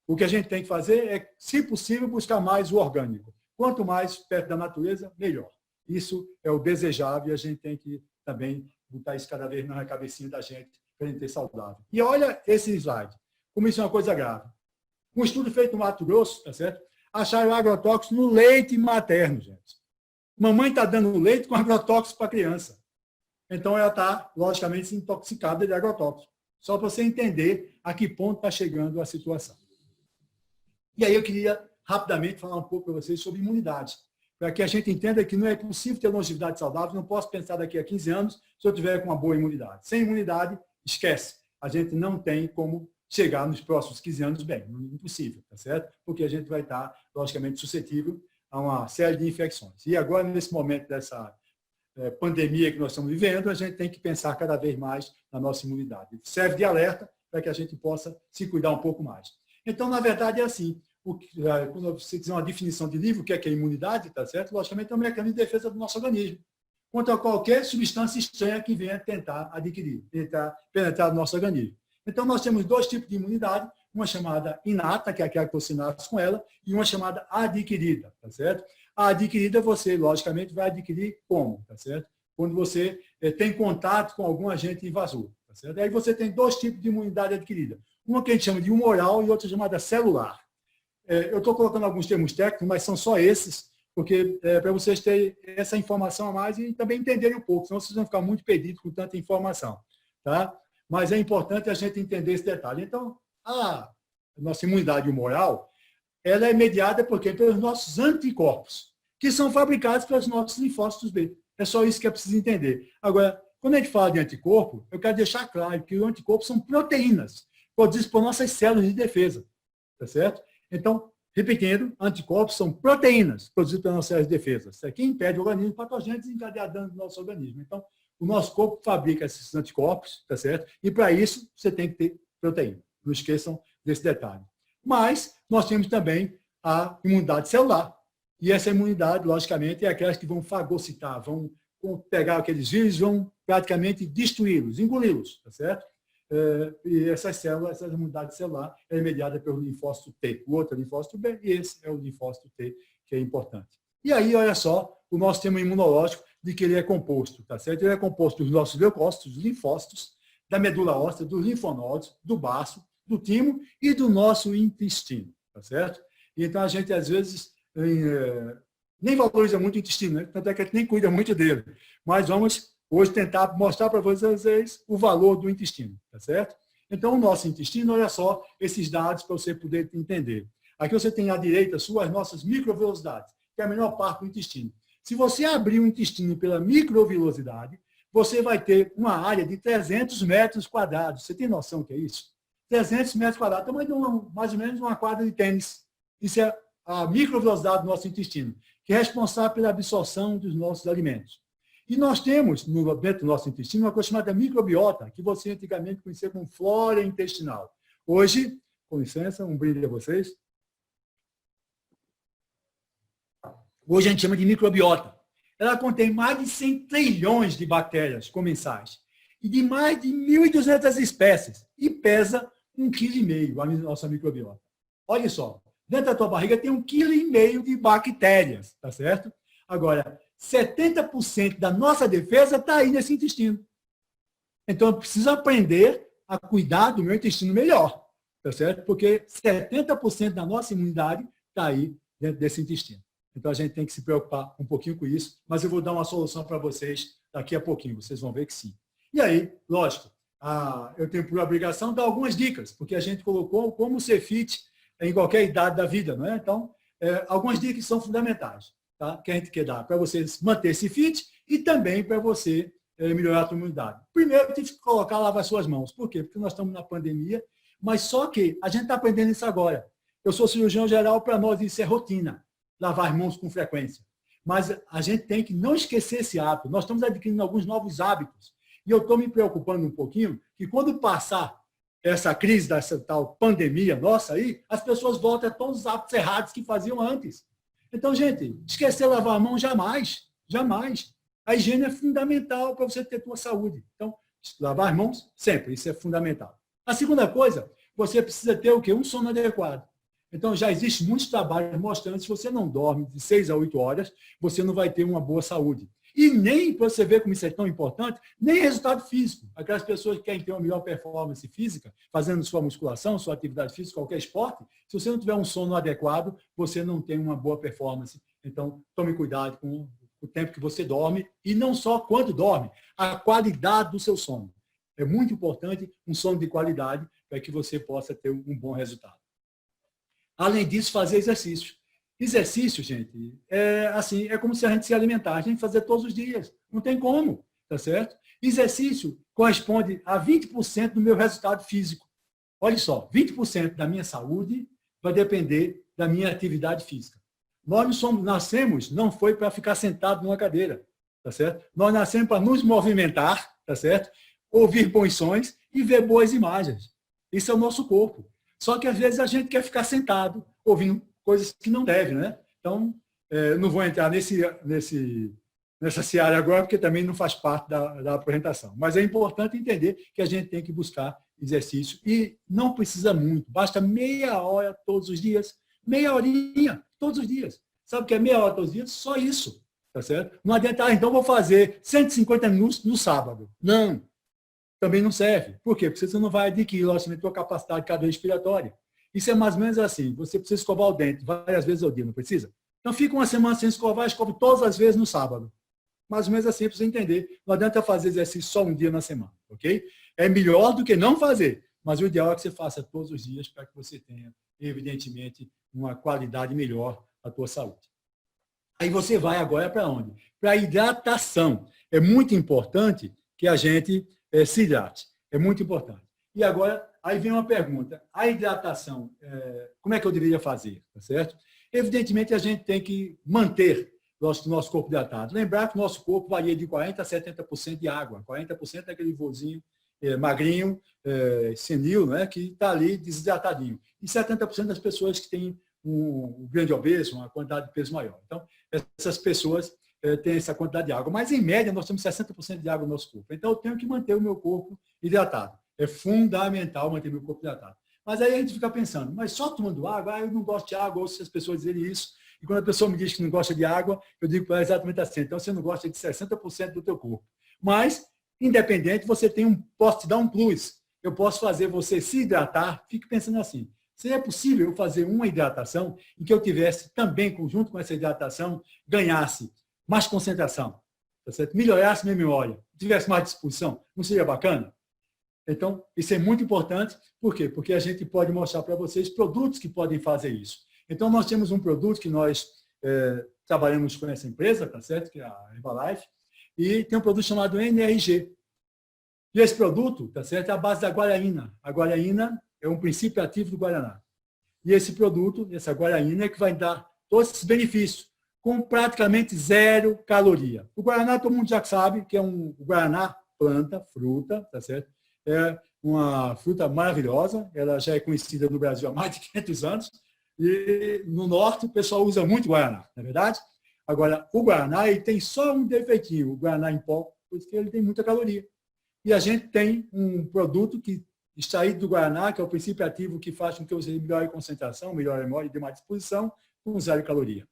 O que a gente tem que fazer é, se possível, buscar mais o orgânico. Quanto mais perto da natureza, melhor. Isso é o desejável e a gente tem que também botar isso cada vez mais na cabecinha da gente para a gente ter saudável. E olha esse slide, como isso é uma coisa grave. Um estudo feito no Mato Grosso, tá certo? Acharam agrotóxicos no leite materno, gente. Mamãe está dando leite com agrotóxicos para a criança. Então, ela está, logicamente, intoxicada de agrotóxicos. Só para você entender a que ponto está chegando a situação. E aí eu queria, rapidamente, falar um pouco para vocês sobre imunidade. Para que a gente entenda que não é possível ter longevidade saudável, não posso pensar daqui a 15 anos se eu tiver com uma boa imunidade. Sem imunidade, esquece. A gente não tem como chegar nos próximos 15 anos bem. Impossível, tá certo? Porque a gente vai estar, logicamente, suscetível a uma série de infecções. E agora, nesse momento dessa pandemia que nós estamos vivendo, a gente tem que pensar cada vez mais na nossa imunidade. Serve de alerta para que a gente possa se cuidar um pouco mais. Então, na verdade, é assim. Quando você quiser uma definição de livro, o que é imunidade, tá certo? Logicamente, é um mecanismo de defesa do nosso organismo contra qualquer substância estranha que venha tentar adquirir, tentar penetrar no nosso organismo. Então, nós temos 2 tipos de imunidade, uma chamada inata, que é aquela que você nasce com ela, e uma chamada adquirida, tá certo? A adquirida você, logicamente, vai adquirir como, tá certo? Quando você tem contato com algum agente invasor, tá certo? Aí você tem 2 tipos de imunidade adquirida. Uma que a gente chama de humoral e outra chamada celular. Eu estou colocando alguns termos técnicos, mas são só esses, porque para vocês terem essa informação a mais e também entenderem um pouco, senão vocês vão ficar muito perdidos com tanta informação. Tá? Mas é importante a gente entender esse detalhe. Então, a nossa imunidade humoral, ela é mediada pelos nossos anticorpos, que são fabricados pelos nossos linfócitos B. É só isso que é preciso entender. Agora, quando a gente fala de anticorpo, eu quero deixar claro que os anticorpos são proteínas produzidas por nossas células de defesa. Tá certo? Então, repetindo, anticorpos são proteínas produzidas pelas nossas células de defesa. Isso aqui impede o organismo patogênico de desencadear dano no nosso organismo. Então, o nosso corpo fabrica esses anticorpos, tá certo? E para isso, você tem que ter proteína. Não esqueçam desse detalhe. Mas, nós temos também a imunidade celular. E essa imunidade, logicamente, é aquelas que vão fagocitar, vão pegar aqueles vírus, vão praticamente destruí-los, engoli-los, tá certo? E essas células, essa imunidade celular é mediada pelo linfócito T. O outro é o linfócito B e esse é o linfócito T, que é importante. E aí, olha só, o nosso sistema imunológico, de que ele é composto, tá certo? Ele é composto dos nossos leucócitos, dos linfócitos, da medula óssea, dos linfonodos, do baço, do timo e do nosso intestino, tá certo? Então, a gente, às vezes, nem valoriza muito o intestino, né? Tanto é que a gente nem cuida muito dele. Mas vamos hoje tentar mostrar para vocês o valor do intestino, tá certo? Então, o nosso intestino, olha só esses dados para você poder entender. Aqui você tem à direita as nossas microvelocidades, que é a menor parte do intestino. Se você abrir o intestino pela microvelocidade, você vai ter uma área de 300 metros quadrados. Você tem noção do que é isso? 300 metros quadrados, tamanho de mais ou menos uma quadra de tênis. Isso é a microvelocidade do nosso intestino, que é responsável pela absorção dos nossos alimentos. E nós temos, dentro do nosso intestino, uma coisa chamada microbiota, que você antigamente conhecia como flora intestinal. Hoje, com licença, um brinde a vocês. Hoje a gente chama de microbiota. Ela contém mais de 100 trilhões de bactérias comensais e de mais de 1.200 espécies e pesa 1,5 kg a nossa microbiota. Olha só, dentro da tua barriga tem 1,5 kg de bactérias, tá certo? Agora, 70% da nossa defesa está aí nesse intestino. Então, eu preciso aprender a cuidar do meu intestino melhor, tá certo? Porque 70% da nossa imunidade está aí dentro desse intestino. Então, a gente tem que se preocupar um pouquinho com isso, mas eu vou dar uma solução para vocês daqui a pouquinho, vocês vão ver que sim. E aí, lógico, eu tenho por obrigação dar algumas dicas, porque a gente colocou como ser fit em qualquer idade da vida, não é? Então, algumas dicas são fundamentais, tá? Que a gente quer dar para você manter-se fit e também para você melhorar a sua imunidade. Primeiro, tem que colocar lavar suas mãos. Por quê? Porque nós estamos na pandemia, mas só que a gente está aprendendo isso agora. Eu sou cirurgião geral, para nós isso é rotina. Lavar as mãos com frequência. Mas a gente tem que não esquecer esse hábito. Nós estamos adquirindo alguns novos hábitos. E eu estou me preocupando um pouquinho que quando passar essa crise dessa tal pandemia nossa aí, as pessoas voltam a todos os hábitos errados que faziam antes. Então, gente, esquecer de lavar a mão jamais. Jamais. A higiene é fundamental para você ter tua saúde. Então, lavar as mãos sempre. Isso é fundamental. A segunda coisa, você precisa ter o quê? Um sono adequado. Então, já existem muitos trabalhos mostrando que se você não dorme de 6 a 8 horas, você não vai ter uma boa saúde. E nem, para você ver como isso é tão importante, nem resultado físico. Aquelas pessoas que querem ter uma melhor performance física, fazendo sua musculação, sua atividade física, qualquer esporte, se você não tiver um sono adequado, você não tem uma boa performance. Então, tome cuidado com o tempo que você dorme e não só quando dorme, a qualidade do seu sono. É muito importante um sono de qualidade para que você possa ter um bom resultado. Além disso, fazer exercício. Exercício, gente, é como se a gente se alimentar. A gente fazer todos os dias. Não tem como, tá certo? Exercício corresponde a 20% do meu resultado físico. Olha só, 20% da minha saúde vai depender da minha atividade física. Nós nascemos, não foi para ficar sentado numa cadeira, tá certo? Nós nascemos para nos movimentar, tá certo? Ouvir bons sons e ver boas imagens. Isso é o nosso corpo. Só que às vezes a gente quer ficar sentado, ouvindo coisas que não deve, né? Então, não vou entrar nessa seara agora, porque também não faz parte da apresentação. Mas é importante entender que a gente tem que buscar exercício e não precisa muito, basta meia hora todos os dias, meia horinha todos os dias. Sabe o que é meia hora todos os dias? Só isso, tá certo? Não adianta, então vou fazer 150 minutos no sábado. Não. Também não serve. Por quê? Porque você não vai adquirir, logicamente, a capacidade cardiorrespiratória. Isso é mais ou menos assim. Você precisa escovar o dente várias vezes ao dia, não precisa? Então, fica uma semana sem escovar, escove todas as vezes no sábado. Mais ou menos assim, para você entender. Não adianta fazer exercício só um dia na semana, ok? É melhor do que não fazer, mas o ideal é que você faça todos os dias para que você tenha, evidentemente, uma qualidade melhor da tua saúde. Aí você vai agora para onde? para hidratação. É muito importante que a gente se hidrate. É muito importante. E agora, aí vem uma pergunta. A hidratação, como é que eu deveria fazer? Tá certo? Evidentemente, a gente tem que manter o nosso corpo hidratado. Lembrar que o nosso corpo varia de 40% a 70% de água. 40% é aquele vozinho magrinho, senil, né, que está ali desidratadinho. E 70% das pessoas que têm um grande obeso, uma quantidade de peso maior. Então, essas pessoas têm essa quantidade de água. Mas, em média, nós temos 60% de água no nosso corpo. Então, eu tenho que manter o meu corpo hidratado. É fundamental manter meu corpo hidratado. Mas aí a gente fica pensando, mas só tomando água? Eu não gosto de água, ouço as pessoas dizerem isso. E quando a pessoa me diz que não gosta de água, eu digo para ela exatamente assim. Então, você não gosta de 60% do teu corpo. Mas, independente, posso te dar um plus. Eu posso fazer você se hidratar. Fique pensando assim. Seria possível eu fazer uma hidratação em que eu tivesse também, junto com essa hidratação, ganhasse mais concentração, tá certo? Melhorasse minha memória, tivesse mais disposição? Não seria bacana? Então, isso é muito importante. Por quê? Porque a gente pode mostrar para vocês produtos que podem fazer isso. Então, nós temos um produto que nós trabalhamos com essa empresa, tá certo? Que é a Herbalife, e tem um produto chamado NRG. E esse produto, tá certo? É a base da guaraína. A guaraína é um princípio ativo do guaraná. E esse produto, essa guaraína, é que vai dar todos esses benefícios, com praticamente 0 caloria. O guaraná, todo mundo já sabe que é o guaraná, planta, fruta, tá certo? É uma fruta maravilhosa, ela já é conhecida no Brasil há mais de 500 anos, e no norte o pessoal usa muito guaraná, não é verdade? Agora, o guaraná ele tem só um defeitinho, o guaraná em pó, porque ele tem muita caloria. E a gente tem um produto que extraído do guaraná, que é o princípio ativo que faz com que você melhore a concentração, melhore a memória e dê mais disposição, com 0 caloria.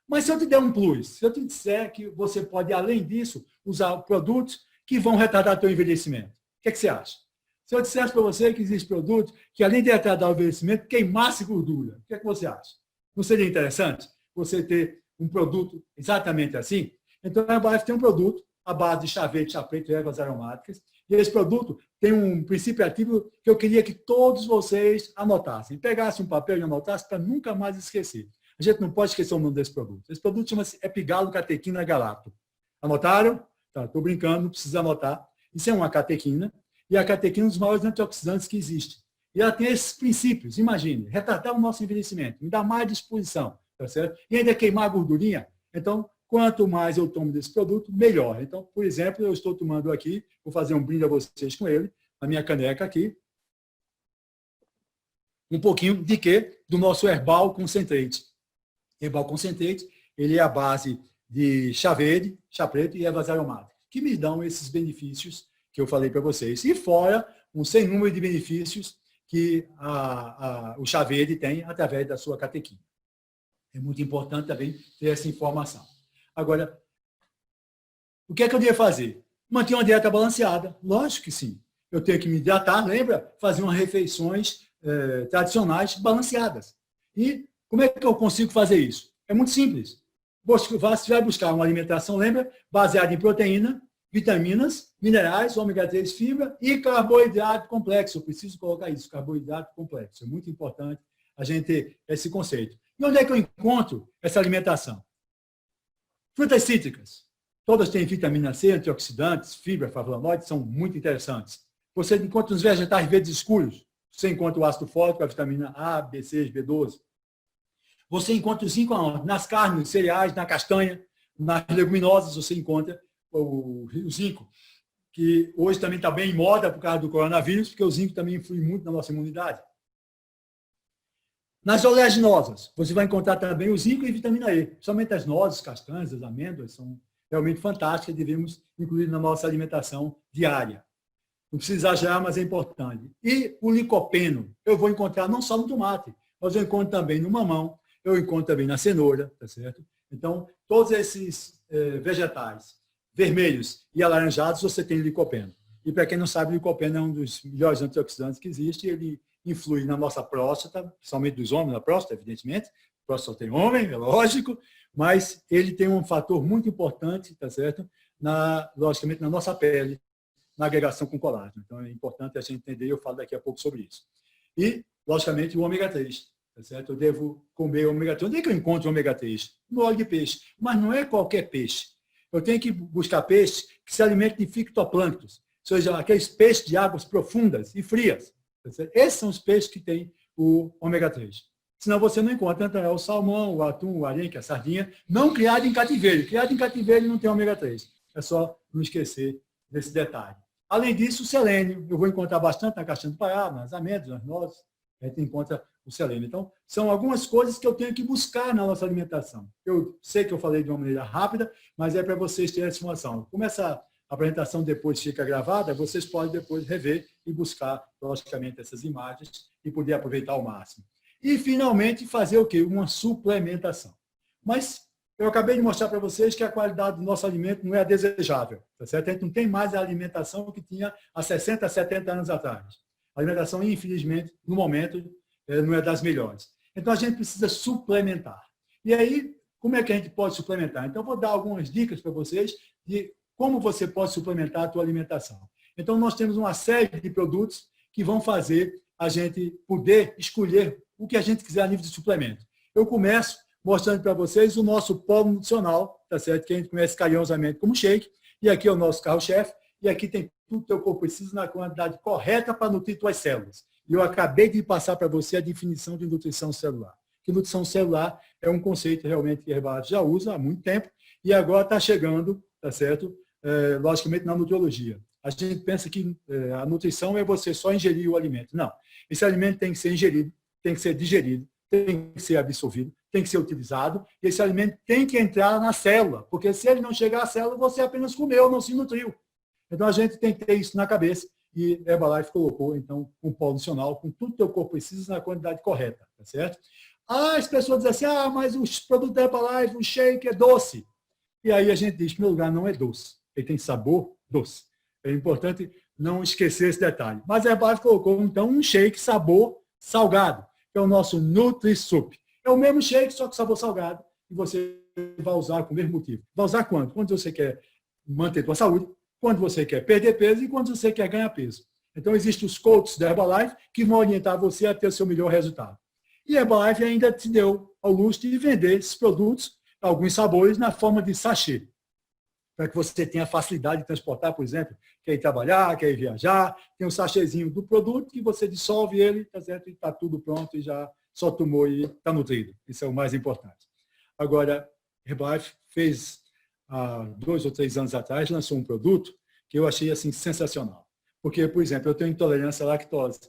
Mas se eu te der um plus, se eu te disser que você pode, além disso, usar produtos que vão retardar teu envelhecimento, o que você acha? Se eu dissesse para você que existe produto que, além de retardar o envelhecimento, queimasse gordura, o que você acha? Não seria interessante você ter um produto exatamente assim? Então, a Herbalife tem um produto à base de chá verde, chá preto e ervas aromáticas, e esse produto tem um princípio ativo que eu queria que todos vocês anotassem. Pegassem um papel e anotassem para nunca mais esquecer. A gente não pode esquecer o nome desse produto. Esse produto chama-se Epigalo Catequina Galato. Anotaram? Tá, estou brincando, não precisa anotar. Isso é uma catequina, e a catequina é um dos maiores antioxidantes que existe. E ela tem esses princípios, imagine, retardar o nosso envelhecimento, me dar mais disposição, tá certo? E ainda queimar a gordurinha. Então, quanto mais eu tomo desse produto, melhor. Então, por exemplo, eu estou tomando aqui, vou fazer um brinde a vocês com ele, a minha caneca aqui, um pouquinho de quê? Do nosso Herbal Concentrate. Herbal Concentrate, ele é a base de chá verde, chá preto e ervas aromáticas, que me dão esses benefícios que eu falei para vocês. E fora um sem número de benefícios que o chá verde tem através da sua catequina. É muito importante também ter essa informação. Agora, o que é que eu devia fazer? Manter uma dieta balanceada. Lógico que sim. Eu tenho que me hidratar, lembra? Fazer umas refeições tradicionais balanceadas. E como é que eu consigo fazer isso? É muito simples. Você vai buscar uma alimentação, lembra? Baseada em proteína, vitaminas, minerais, ômega 3, fibra e carboidrato complexo. Eu preciso colocar isso, carboidrato complexo. É muito importante a gente ter esse conceito. E onde é que eu encontro essa alimentação? Frutas cítricas. Todas têm vitamina C, antioxidantes, fibra, flavonoides, são muito interessantes. Você encontra os vegetais verdes escuros. Você encontra o ácido fólico, a vitamina A, B6, B12. Você encontra o zinco nas carnes, cereais, na castanha, nas leguminosas, você encontra o zinco, que hoje também está bem em moda por causa do coronavírus, porque o zinco também influi muito na nossa imunidade. Nas oleaginosas, você vai encontrar também o zinco e vitamina E. Somente as nozes, castanhas, as amêndoas são realmente fantásticas e devemos incluir na nossa alimentação diária. Não precisa exagerar, mas é importante. E o licopeno, eu vou encontrar não só no tomate, mas eu encontro também no mamão, eu encontro também na cenoura, tá certo? Então, todos esses vegetais vermelhos e alaranjados, você tem licopeno. E para quem não sabe, o licopeno é um dos melhores antioxidantes que existe, ele influi na nossa próstata, principalmente dos homens, na próstata, evidentemente. A próstata só tem homem, é lógico, mas ele tem um fator muito importante, tá certo? Logicamente, na nossa pele, na agregação com colágeno. Então, é importante a gente entender, eu falo daqui a pouco sobre isso. E, logicamente, o ômega 3. Tá certo? Eu devo comer ômega 3. Onde é que eu encontro ômega 3? No óleo de peixe. Mas não é qualquer peixe. Eu tenho que buscar peixes que se alimentem de fitoplânctons, ou seja, aqueles peixes de águas profundas e frias. Esses são os peixes que têm o ômega 3. Senão você não encontra então, o salmão, o atum, o arenque, a sardinha, não criado em cativeiro. Criado em cativeiro não tem ômega 3. É só não esquecer desse detalhe. Além disso, o selênio. Eu vou encontrar bastante na castanha do Pará, nas amêndoas, nas nozes. A gente encontra o selênio. Então, são algumas coisas que eu tenho que buscar na nossa alimentação. Eu sei que eu falei de uma maneira rápida, mas é para vocês terem essa informação. Como essa apresentação depois fica gravada, vocês podem depois rever e buscar, logicamente, essas imagens e poder aproveitar ao máximo. E, finalmente, fazer o quê? Uma suplementação. Mas eu acabei de mostrar para vocês que a qualidade do nosso alimento não é a desejável. Tá certo? A gente não tem mais a alimentação que tinha há 60, 70 anos atrás. A alimentação, infelizmente, no momento, não é das melhores. Então, a gente precisa suplementar. E aí, como é que a gente pode suplementar? Então, eu vou dar algumas dicas para vocês de como você pode suplementar a sua alimentação. Então, nós temos uma série de produtos que vão fazer a gente poder escolher o que a gente quiser a nível de suplemento. Eu começo mostrando para vocês o nosso polo nutricional, tá certo? Que a gente conhece carinhosamente como shake, e aqui é o nosso carro-chefe, e aqui tem tudo que o teu corpo precisa na quantidade correta para nutrir suas células. E eu acabei de passar para você a definição de nutrição celular. Que nutrição celular é um conceito realmente que a Herbalife já usa há muito tempo, e agora está chegando, tá certo? Logicamente, na nutriologia. A gente pensa que a nutrição é você só ingerir o alimento. Não. Esse alimento tem que ser ingerido, tem que ser digerido, tem que ser absorvido, tem que ser utilizado, e esse alimento tem que entrar na célula, porque se ele não chegar à célula, você apenas comeu, não se nutriu. Então, a gente tem que ter isso na cabeça, e a Herbalife colocou, então, um polo nutricional com tudo que o teu corpo precisa na quantidade correta, tá certo? As pessoas dizem assim, mas os produtos da Herbalife, o shake é doce. E aí a gente diz, em primeiro lugar, não é doce. Ele tem sabor doce. É importante não esquecer esse detalhe. Mas a Herbalife colocou, então, um shake sabor salgado, que é o nosso NutriSup. É o mesmo shake, só que sabor salgado, e você vai usar com o mesmo motivo. Vai usar quando? Quando você quer manter sua saúde, quando você quer perder peso e quando você quer ganhar peso. Então, existem os coaches da Herbalife que vão orientar você a ter o seu melhor resultado. E a Herbalife ainda te deu ao luxo de vender esses produtos, alguns sabores, na forma de sachê, para que você tenha facilidade de transportar, por exemplo, quer ir trabalhar, quer ir viajar, tem um sachêzinho do produto que você dissolve ele, tá certo? E está tudo pronto e já só tomou e está nutrido. Isso é o mais importante. Agora, a Herbalife fez, há 2 ou 3 anos atrás, lançou um produto que eu achei assim sensacional. Porque, por exemplo, eu tenho intolerância à lactose.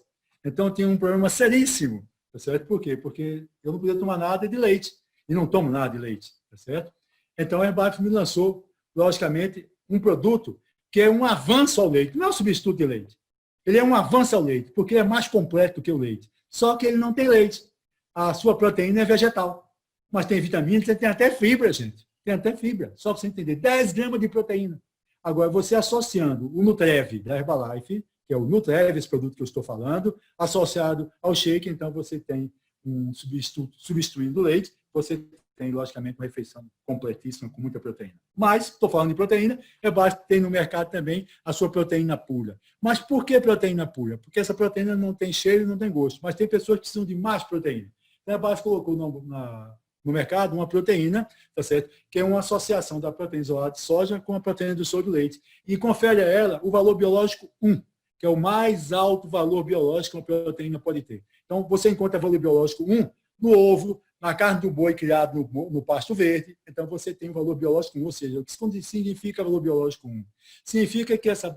Então, eu tinha um problema seríssimo. Tá certo? Por quê? Porque eu não podia tomar nada de leite. E não tomo nada de leite. Tá certo? Então, a Herbalife me lançou, logicamente, um produto que é um avanço ao leite. Não é um substituto de leite. Ele é um avanço ao leite, porque é mais completo que o leite. Só que ele não tem leite. A sua proteína é vegetal. Mas tem vitaminas, tem até fibra, gente. Tem até fibra. Só para você entender. 10 gramas de proteína. Agora, você associando o Nutrev da Herbalife, que é o Nutrev, esse produto que eu estou falando, associado ao shake, então você tem um substituindo o leite, você tem, logicamente, uma refeição completíssima com muita proteína. Mas, estou falando de proteína, tem no mercado também a sua proteína pura. Mas por que proteína pura? Porque essa proteína não tem cheiro e não tem gosto, mas tem pessoas que precisam de mais proteína. A Herbalife colocou no mercado uma proteína, tá certo? Que é uma associação da proteína isolada de soja com a proteína do soro do leite. E confere a ela o valor biológico 1, que é o mais alto valor biológico que uma proteína pode ter. Então, você encontra valor biológico 1 no ovo, na carne do boi criado no pasto verde. Então, você tem o valor biológico 1, ou seja, o que significa valor biológico 1? Significa que essa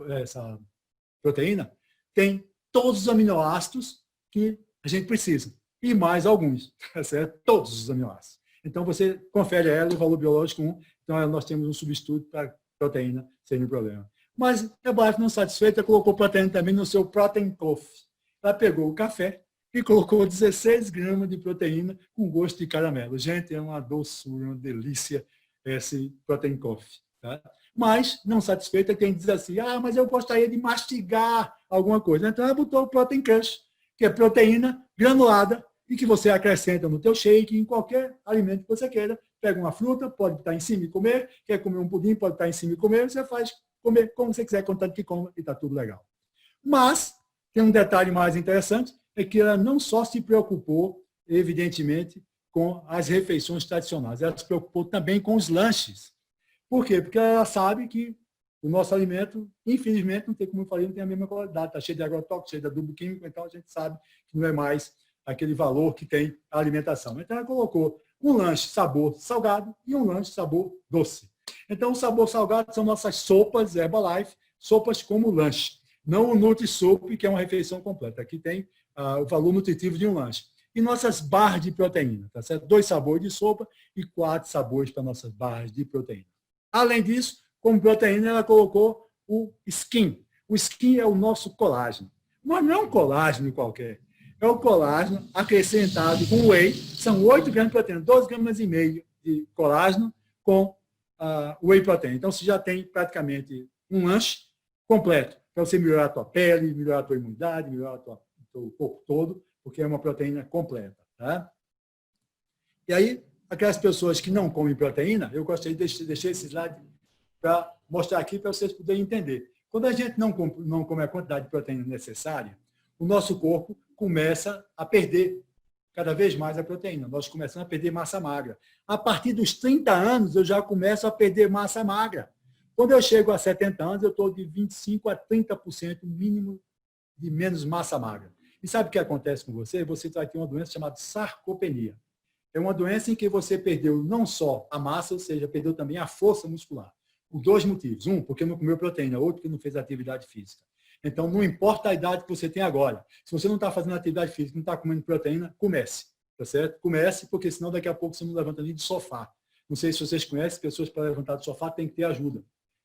proteína tem todos os aminoácidos que a gente precisa. E mais alguns, certo? Todos os aminoácidos. Então, você confere a ela o valor biológico 1. Então, nós temos um substituto para proteína sem nenhum problema. Mas a Herbalife, não satisfeita, colocou proteína também no seu Protein Coffee. Ela pegou o café e colocou 16 gramas de proteína com gosto de caramelo. Gente, é uma doçura, uma delícia esse Protein Coffee. Tá? Mas, não satisfeita, quem diz assim, mas eu gostaria de mastigar alguma coisa. Então, ela botou o Protein Crush, que é proteína granulada e que você acrescenta no teu shake, em qualquer alimento que você queira. Pega uma fruta, pode estar em cima e comer. Quer comer um pudim, pode estar em cima e comer. Você faz comer como você quiser, contanto que coma, e está tudo legal. Mas, tem um detalhe mais interessante, é que ela não só se preocupou, evidentemente, com as refeições tradicionais, ela se preocupou também com os lanches. Por quê? Porque ela sabe que o nosso alimento, infelizmente, não tem, como eu falei, não tem a mesma qualidade. Está cheio de agrotóxico, cheio de adubo químico, então a gente sabe que não é mais aquele valor que tem a alimentação. Então ela colocou um lanche sabor salgado e um lanche sabor doce. Então o sabor salgado são nossas sopas Herbalife, sopas como lanche. Não o Nutri-Soup, que é uma refeição completa. Aqui tem o valor nutritivo de um lanche. E nossas barras de proteína, tá certo? 2 sabores de sopa e 4 sabores para nossas barras de proteína. Além disso, como proteína, ela colocou o skin. O skin é o nosso colágeno. Mas não é um colágeno qualquer. É o colágeno acrescentado com whey. São 8 gramas de proteína, 12 gramas e meio de colágeno com whey proteína. Então, você já tem praticamente um lanche completo para você melhorar a tua pele, melhorar a tua imunidade, melhorar o teu corpo todo, porque é uma proteína completa. Tá? E aí, aquelas pessoas que não comem proteína, eu gostaria de deixar esse slide para mostrar aqui para vocês poderem entender. Quando a gente não come a quantidade de proteína necessária, o nosso corpo começa a perder cada vez mais a proteína. Nós começamos a perder massa magra. A partir dos 30 anos, eu já começo a perder massa magra. Quando eu chego a 70 anos, eu estou de 25% a 30% mínimo de menos massa magra. E sabe o que acontece com você? Você vai ter uma doença chamada sarcopenia. É uma doença em que você perdeu não só a massa, ou seja, perdeu também a força muscular. Por 2 motivos. Um, porque não comeu proteína. Outro, porque não fez atividade física. Então, não importa a idade que você tem agora. Se você não está fazendo atividade física, não está comendo proteína, comece. Tá certo? Comece, porque senão daqui a pouco você não levanta nem do sofá. Não sei se vocês conhecem, pessoas para levantar do sofá têm que ter ajuda.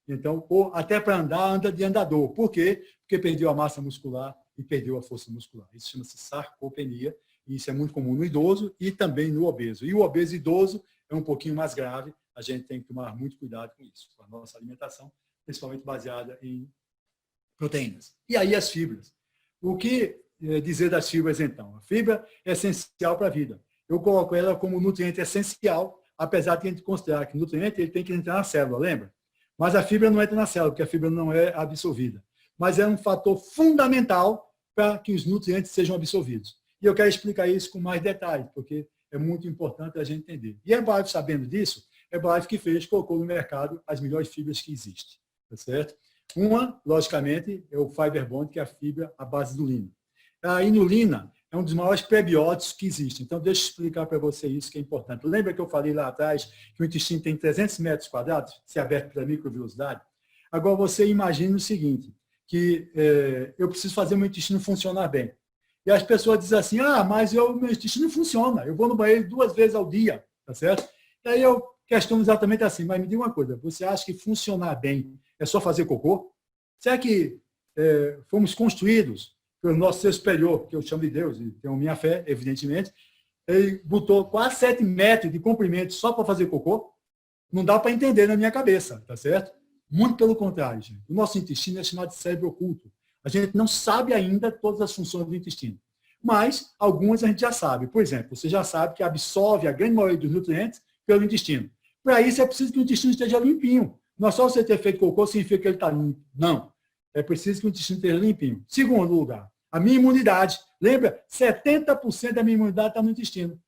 Então, ou até para andar, anda de andador. Por quê? Porque perdeu a massa muscular e perdeu a força muscular. Isso chama-se sarcopenia. E isso é muito comum no idoso e também no obeso. E o obeso idoso é um pouquinho mais grave. A gente tem que tomar muito cuidado com isso, com a nossa alimentação, principalmente baseada em proteínas. E aí as fibras. O que dizer das fibras, então? A fibra é essencial para a vida. Eu coloco ela como nutriente essencial, apesar de a gente considerar que o nutriente ele tem que entrar na célula, lembra? Mas a fibra não entra na célula, porque a fibra não é absorvida. Mas é um fator fundamental para que os nutrientes sejam absorvidos. E eu quero explicar isso com mais detalhes, porque é muito importante a gente entender. E a Herbalife, sabendo disso, a Herbalife que fez, colocou no mercado as melhores fibras que existem. Tá certo? Uma, logicamente, é o Fiber Bond, que é a fibra à base do lino. A inulina é um dos maiores prebióticos que existem. Então, deixa eu explicar para você isso que é importante. Lembra que eu falei lá atrás que o intestino tem 300 metros quadrados, se aberto pela microvelocidade? Agora, você imagina o seguinte, que eu preciso fazer meu intestino funcionar bem. E as pessoas dizem assim, mas meu intestino funciona, eu vou no banheiro 2 vezes ao dia, tá certo? E aí eu questiono exatamente assim, mas me diga uma coisa, você acha que funcionar bem é só fazer cocô? Será que fomos construídos pelo nosso ser superior, que eu chamo de Deus, e tenho minha fé, evidentemente, ele botou quase 7 metros de comprimento só para fazer cocô? Não dá para entender na minha cabeça, tá certo? Muito pelo contrário, gente. O nosso intestino é chamado de cérebro oculto. A gente não sabe ainda todas as funções do intestino. Mas algumas a gente já sabe. Por exemplo, você já sabe que absorve a grande maioria dos nutrientes pelo intestino. Para isso é preciso que o intestino esteja limpinho. Não é só você ter feito cocô significa que ele está limpo. Não. É preciso que o intestino esteja limpinho. Segundo lugar, a minha imunidade. Lembra? 70% da minha imunidade está no intestino.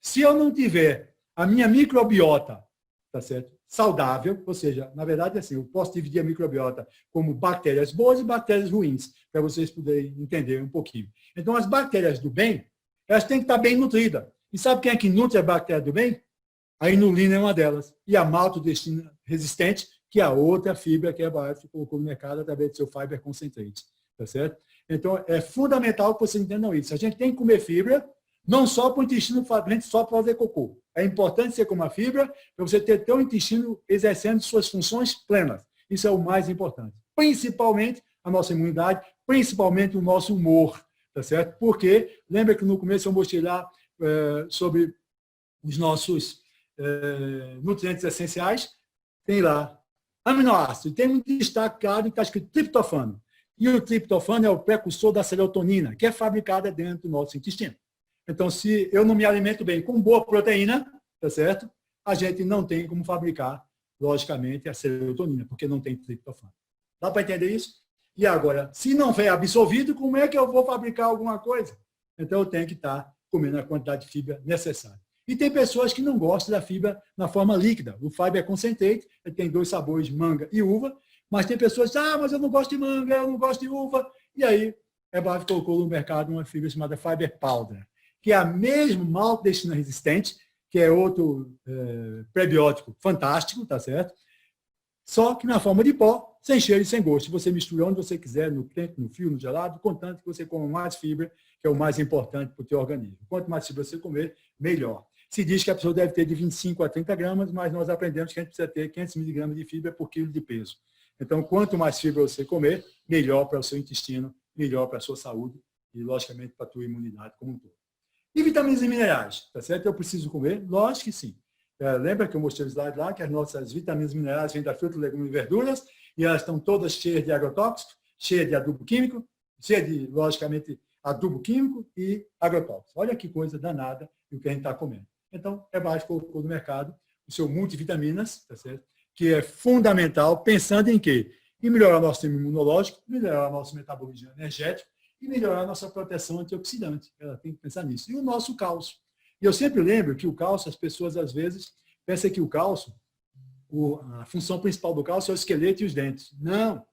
Se eu não tiver a minha microbiota, tá certo? Saudável, ou seja, na verdade, assim, eu posso dividir a microbiota como bactérias boas e bactérias ruins, para vocês poderem entender um pouquinho. Então, as bactérias do bem, elas têm que estar bem nutridas. E sabe quem é que nutre a bactéria do bem? A inulina é uma delas. E a maltodextrina resistente, que é a outra fibra que a Herbalife colocou no mercado através do seu Fiber Concentrate. Tá certo? Então, é fundamental que vocês entendam isso. A gente tem que comer fibra, não só para o intestino, só para fazer cocô. É importante você comer fibra para você ter teu intestino exercendo suas funções plenas. Isso é o mais importante. Principalmente a nossa imunidade, principalmente o nosso humor. Tá certo? Porque, lembra que no começo eu mostrei lá sobre os nossos nutrientes essenciais? Tem lá aminoácido. Tem um destaque claro que está escrito triptofano. E o triptofano é o precursor da serotonina, que é fabricada dentro do nosso intestino. Então, se eu não me alimento bem com boa proteína, tá certo? A gente não tem como fabricar, logicamente, a serotonina, porque não tem triptofano. Dá para entender isso? E agora, se não for absorvido, como é que eu vou fabricar alguma coisa? Então, eu tenho que estar comendo a quantidade de fibra necessária. E tem pessoas que não gostam da fibra na forma líquida. O Fiber Concentrate, ele tem 2 sabores, manga e uva, mas tem pessoas que dizem, mas eu não gosto de manga, eu não gosto de uva. E aí, a Herbalife colocou no mercado uma fibra chamada Fiber Powder, que é a mesma maltodextrina resistente, que é outro prebiótico fantástico, tá certo? Só que na forma de pó, sem cheiro e sem gosto. Você mistura onde você quiser, no quente, no frio, no gelado, contanto que você coma mais fibra, que é o mais importante para o teu organismo. Quanto mais fibra você comer, melhor. Se diz que a pessoa deve ter de 25 a 30 gramas, mas nós aprendemos que a gente precisa ter 500 miligramas de fibra por quilo de peso. Então, quanto mais fibra você comer, melhor para o seu intestino, melhor para a sua saúde e, logicamente, para a tua imunidade como um todo. E vitaminas e minerais, tá certo? Eu preciso comer? Lógico que sim. Lembra que eu mostrei o slide lá, que as nossas vitaminas e minerais vêm da fruta, legumes e verduras, e elas estão todas cheias de agrotóxicos, cheias de adubo químico, cheias de, logicamente, adubo químico e agrotóxicos. Olha que coisa danada o que a gente está comendo. Então, é básico, colocou no mercado o seu multivitaminas, tá certo? Que é fundamental, pensando em quê? Em melhorar o nosso sistema imunológico, melhorar o nosso metabolismo energético e melhorar a nossa proteção antioxidante. Ela tem que pensar nisso. E o nosso cálcio. E eu sempre lembro que o cálcio, as pessoas às vezes pensam que o cálcio, a função principal do cálcio é o esqueleto e os dentes. Não.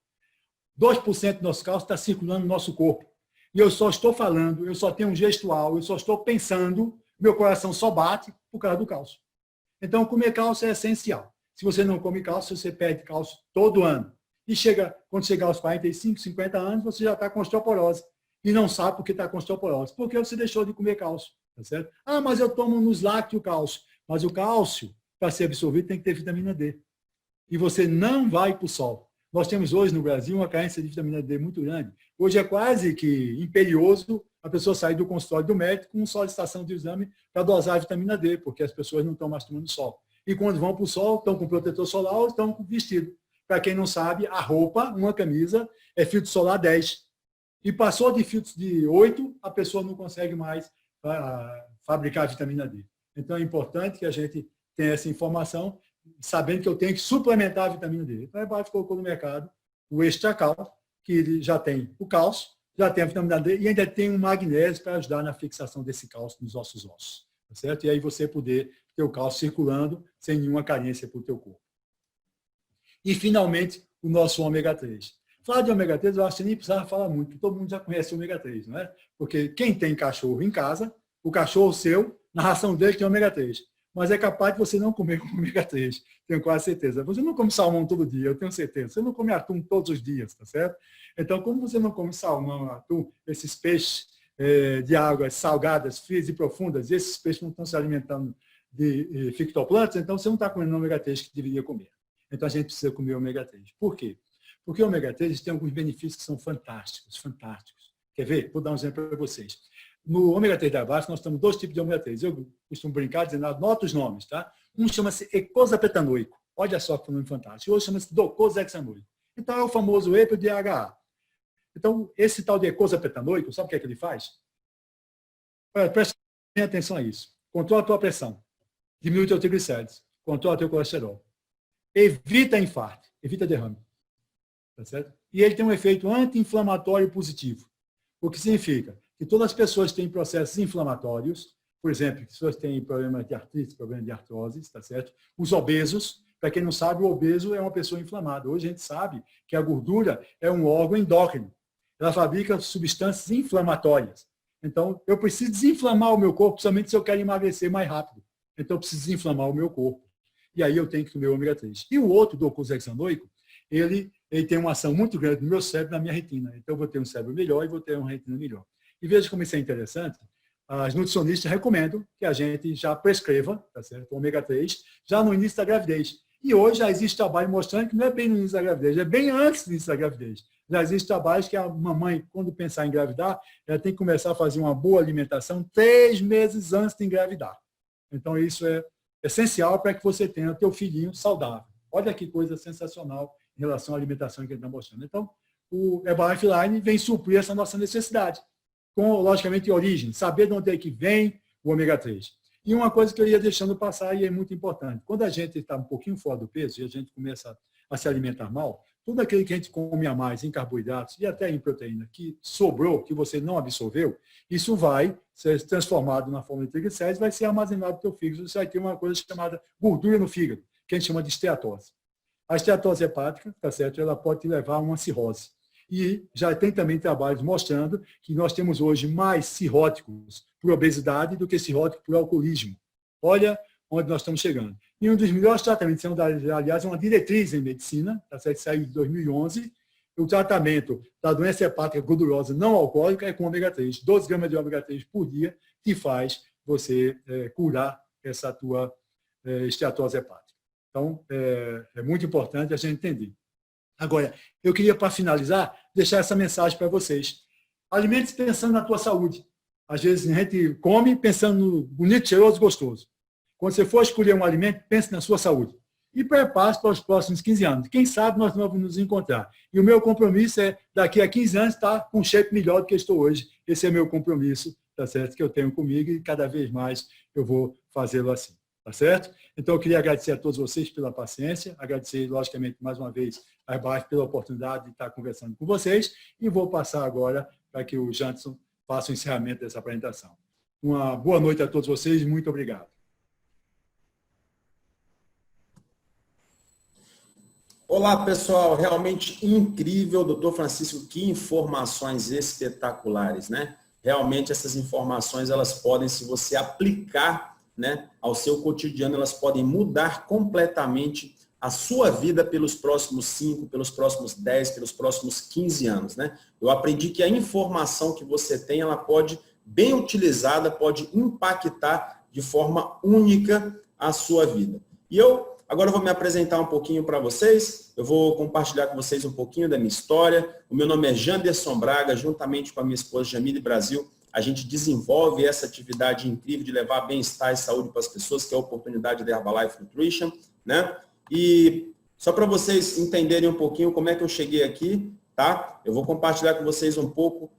2% do nosso cálcio está circulando no nosso corpo. E eu só estou falando, eu só tenho um gestual, eu só estou pensando, meu coração só bate por causa do cálcio. Então, comer cálcio é essencial. Se você não come cálcio, você perde cálcio todo ano. E quando chegar aos 45, 50 anos, você já está com osteoporose. E não sabe por que está com osteoporose. Porque você deixou de comer cálcio. Tá certo? Mas eu tomo nos lácteos cálcio. Mas o cálcio, para ser absorvido, tem que ter vitamina D. E você não vai para o sol. Nós temos hoje no Brasil uma carência de vitamina D muito grande. Hoje é quase que imperioso a pessoa sair do consultório do médico com solicitação de exame para dosar a vitamina D, porque as pessoas não estão mais tomando sol. E quando vão para o sol, estão com protetor solar ou estão com vestido. Para quem não sabe, a roupa, uma camisa, é filtro solar 10. E passou de filtros de 8, a pessoa não consegue mais fabricar vitamina D. Então, é importante que a gente tenha essa informação, sabendo que eu tenho que suplementar a vitamina D. Então, a Herbalife colocou no mercado o Extra Cal, que ele já tem o cálcio, já tem a vitamina D e ainda tem um magnésio para ajudar na fixação desse cálcio nos nossos ossos. Tá certo? E aí você poder ter o cálcio circulando sem nenhuma carência para o teu corpo. E, finalmente, o nosso ômega 3. Falar de ômega 3, eu acho que nem precisava falar muito, porque todo mundo já conhece o ômega 3, não é? Porque quem tem cachorro em casa, o cachorro seu, na ração dele tem ômega 3. Mas é capaz de você não comer com ômega 3, tenho quase certeza. Você não come salmão todo dia, eu tenho certeza. Você não come atum todos os dias, tá certo? Então, como você não come salmão, atum, esses peixes de águas salgadas, frias e profundas, e esses peixes não estão se alimentando de fitoplâncton, então você não está comendo ômega 3 que deveria comer. Então, a gente precisa comer ômega 3. Por quê? Porque o ômega 3 tem alguns benefícios que são fantásticos, fantásticos. Quer ver? Vou dar um exemplo para vocês. No ômega 3 da Herbalife, nós temos 2 tipos de ômega 3. Eu costumo brincar dizendo, anota os nomes, tá? Um chama-se eicosapetanoico. Olha só que nome fantástico. O outro chama-se docosahexanoico. Então, é o famoso EPA-DHA. Então, esse tal de eicosapetanoico, sabe o que é que ele faz? Presta atenção a isso. Controla a tua pressão. Diminui o teu triglicérides. Controla o teu colesterol. Evita infarto. Evita derrame. Tá certo? E ele tem um efeito anti-inflamatório positivo. O que significa que todas as pessoas que têm processos inflamatórios, por exemplo, pessoas que têm problemas de artrite, problemas de artrose, tá certo? Os obesos, para quem não sabe, o obeso é uma pessoa inflamada. Hoje a gente sabe que a gordura é um órgão endócrino. Ela fabrica substâncias inflamatórias. Então, eu preciso desinflamar o meu corpo, principalmente se eu quero emagrecer mais rápido. Então, eu preciso desinflamar o meu corpo. E aí eu tenho que comer o ômega 3. E o outro, docosahexanoico, ele tem uma ação muito grande no meu cérebro e na minha retina. Então, eu vou ter um cérebro melhor e vou ter uma retina melhor. E veja como isso é interessante. As nutricionistas recomendam que a gente já prescreva, tá certo? O ômega 3 já no início da gravidez. E hoje já existe trabalho mostrando que não é bem no início da gravidez, é bem antes do início da gravidez. Já existe trabalhos que a mamãe, quando pensar em engravidar, ela tem que começar a fazer uma boa alimentação 3 meses antes de engravidar. Então, isso é essencial para que você tenha teu filhinho saudável. Olha que coisa sensacional em relação à alimentação que ele está mostrando. Então, o Herbalife Line vem suprir essa nossa necessidade, com, logicamente, origem, saber de onde é que vem o ômega 3. E uma coisa que eu ia deixando passar, e é muito importante, quando a gente está um pouquinho fora do peso e a gente começa a se alimentar mal, tudo aquilo que a gente come a mais em carboidratos e até em proteína que sobrou, que você não absorveu, isso vai ser transformado na forma de triglicéridos, vai ser armazenado no teu fígado, você vai ter uma coisa chamada gordura no fígado, que a gente chama de esteatose. A esteatose hepática, tá certo? Ela pode te levar a uma cirrose. E já tem também trabalhos mostrando que nós temos hoje mais cirróticos por obesidade do que cirróticos por alcoolismo. Olha onde nós estamos chegando. E um dos melhores tratamentos, aliás, é uma diretriz em medicina, tá certo? Saiu de 2011, o tratamento da doença hepática gordurosa não alcoólica é com ômega 3. 12 gramas de ômega 3 por dia te faz você curar essa tua esteatose hepática. Então, é muito importante a gente entender. Agora, eu queria, para finalizar, deixar essa mensagem para vocês. Alimente-se pensando na tua saúde. Às vezes a gente come pensando no bonito, cheiroso, gostoso. Quando você for escolher um alimento, pense na sua saúde. E prepare-se para os próximos 15 anos. Quem sabe nós vamos nos encontrar. E o meu compromisso é, daqui a 15 anos, estar com um shape melhor do que eu estou hoje. Esse é meu compromisso, tá certo? Que eu tenho comigo e cada vez mais eu vou fazê-lo assim. Tá certo? Então, eu queria agradecer a todos vocês pela paciência, agradecer, logicamente, mais uma vez, a Herbalife pela oportunidade de estar conversando com vocês e vou passar agora para que o Janderson faça o encerramento dessa apresentação. Uma boa noite a todos vocês e muito obrigado. Olá, pessoal. Realmente incrível, doutor Francisco, que informações espetaculares, né? Realmente essas informações, elas podem, se você aplicar, né, ao seu cotidiano, elas podem mudar completamente a sua vida pelos próximos 5, pelos próximos 10, pelos próximos 15 anos. Né? Eu aprendi que a informação que você tem, ela pode, bem utilizada, pode impactar de forma única a sua vida. E eu agora vou me apresentar um pouquinho para vocês, eu vou compartilhar com vocês um pouquinho da minha história. O meu nome é Janderson Braga, juntamente com a minha esposa Jamile Brasil, a gente desenvolve essa atividade incrível de levar bem-estar e saúde para as pessoas, que é a oportunidade da Herbalife Nutrition, né? E só para vocês entenderem um pouquinho como é que eu cheguei aqui, tá? Eu vou compartilhar com vocês um pouco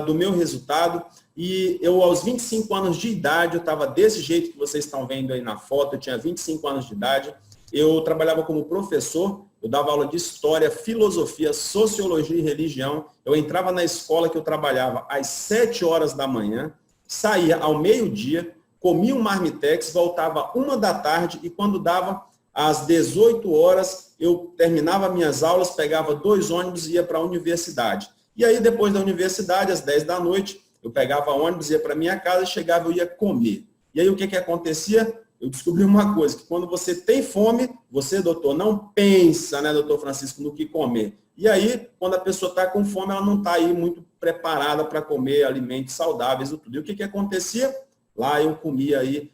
do meu resultado. E eu, aos 25 anos de idade, eu estava desse jeito que vocês estão vendo aí na foto, eu tinha 25 anos de idade, eu trabalhava como professor, eu dava aula de história, filosofia, sociologia e religião. Eu entrava na escola que eu trabalhava às 7 horas da manhã, saía ao meio-dia, comia um marmitex, voltava 1 da tarde e quando dava às 18 horas, eu terminava minhas aulas, pegava 2 ônibus e ia para a universidade. E aí, depois da universidade, às 10 da noite, eu pegava ônibus, ia para minha casa, chegava, eu ia comer. E aí, o que acontecia? Eu descobri uma coisa, que quando você tem fome, você, doutor, não pensa, né, doutor Francisco, no que comer. E aí, quando a pessoa está com fome, ela não está aí muito preparada para comer alimentos saudáveis e tudo. E o que acontecia? Lá eu comia aí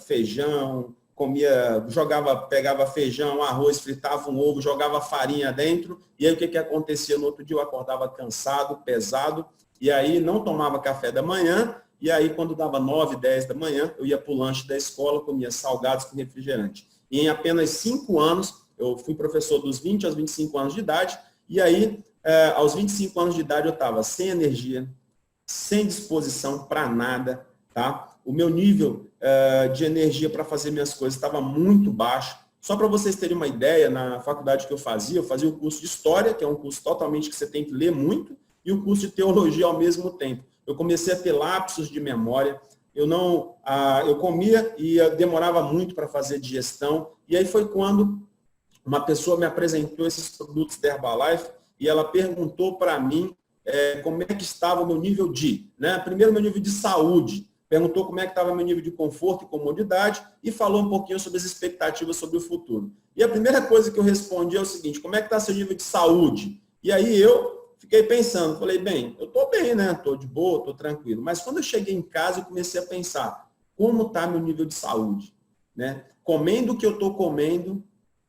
feijão, pegava feijão, arroz, fritava um ovo, jogava farinha dentro. E aí o que acontecia? No outro dia eu acordava cansado, pesado, e aí não tomava café da manhã. E aí, quando dava 9, 10 da manhã, eu ia para o lanche da escola, comia salgados com refrigerante. E em apenas 5 anos, eu fui professor dos 20 aos 25 anos de idade, e aí, aos 25 anos de idade, eu estava sem energia, sem disposição para nada, tá? O meu nível de energia para fazer minhas coisas estava muito baixo. Só para vocês terem uma ideia, na faculdade que eu fazia o curso de História, que é um curso totalmente que você tem que ler muito, e o curso de Teologia ao mesmo tempo. Eu comecei a ter lapsos de memória, eu comia e demorava muito para fazer digestão, e aí foi quando uma pessoa me apresentou esses produtos da Herbalife e ela perguntou para mim como é que estava o meu nível primeiro meu nível de saúde, perguntou como é que estava o meu nível de conforto e comodidade e falou um pouquinho sobre as expectativas sobre o futuro. E a primeira coisa que eu respondi é o seguinte: como é que está seu nível de saúde? E aí eu fiquei pensando, falei, bem, eu estou bem, né? Estou de boa, estou tranquilo. Mas quando eu cheguei em casa, eu comecei a pensar, como está meu nível de saúde? Né? Comendo o que eu estou comendo,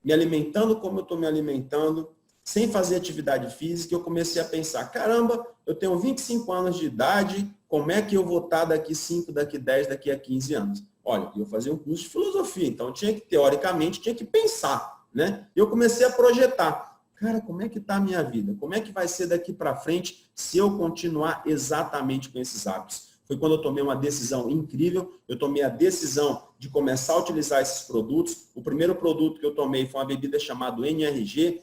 me alimentando como eu estou me alimentando, sem fazer atividade física, eu comecei a pensar, caramba, eu tenho 25 anos de idade, como é que eu vou estar daqui 5, daqui 10, daqui a 15 anos? Olha, eu fazia um curso de filosofia, então teoricamente, tinha que pensar, né? E eu comecei a projetar. Cara, como é que está a minha vida? Como é que vai ser daqui para frente se eu continuar exatamente com esses hábitos? Foi quando eu tomei uma decisão incrível, eu tomei a decisão de começar a utilizar esses produtos. O primeiro produto que eu tomei foi uma bebida chamada NRG,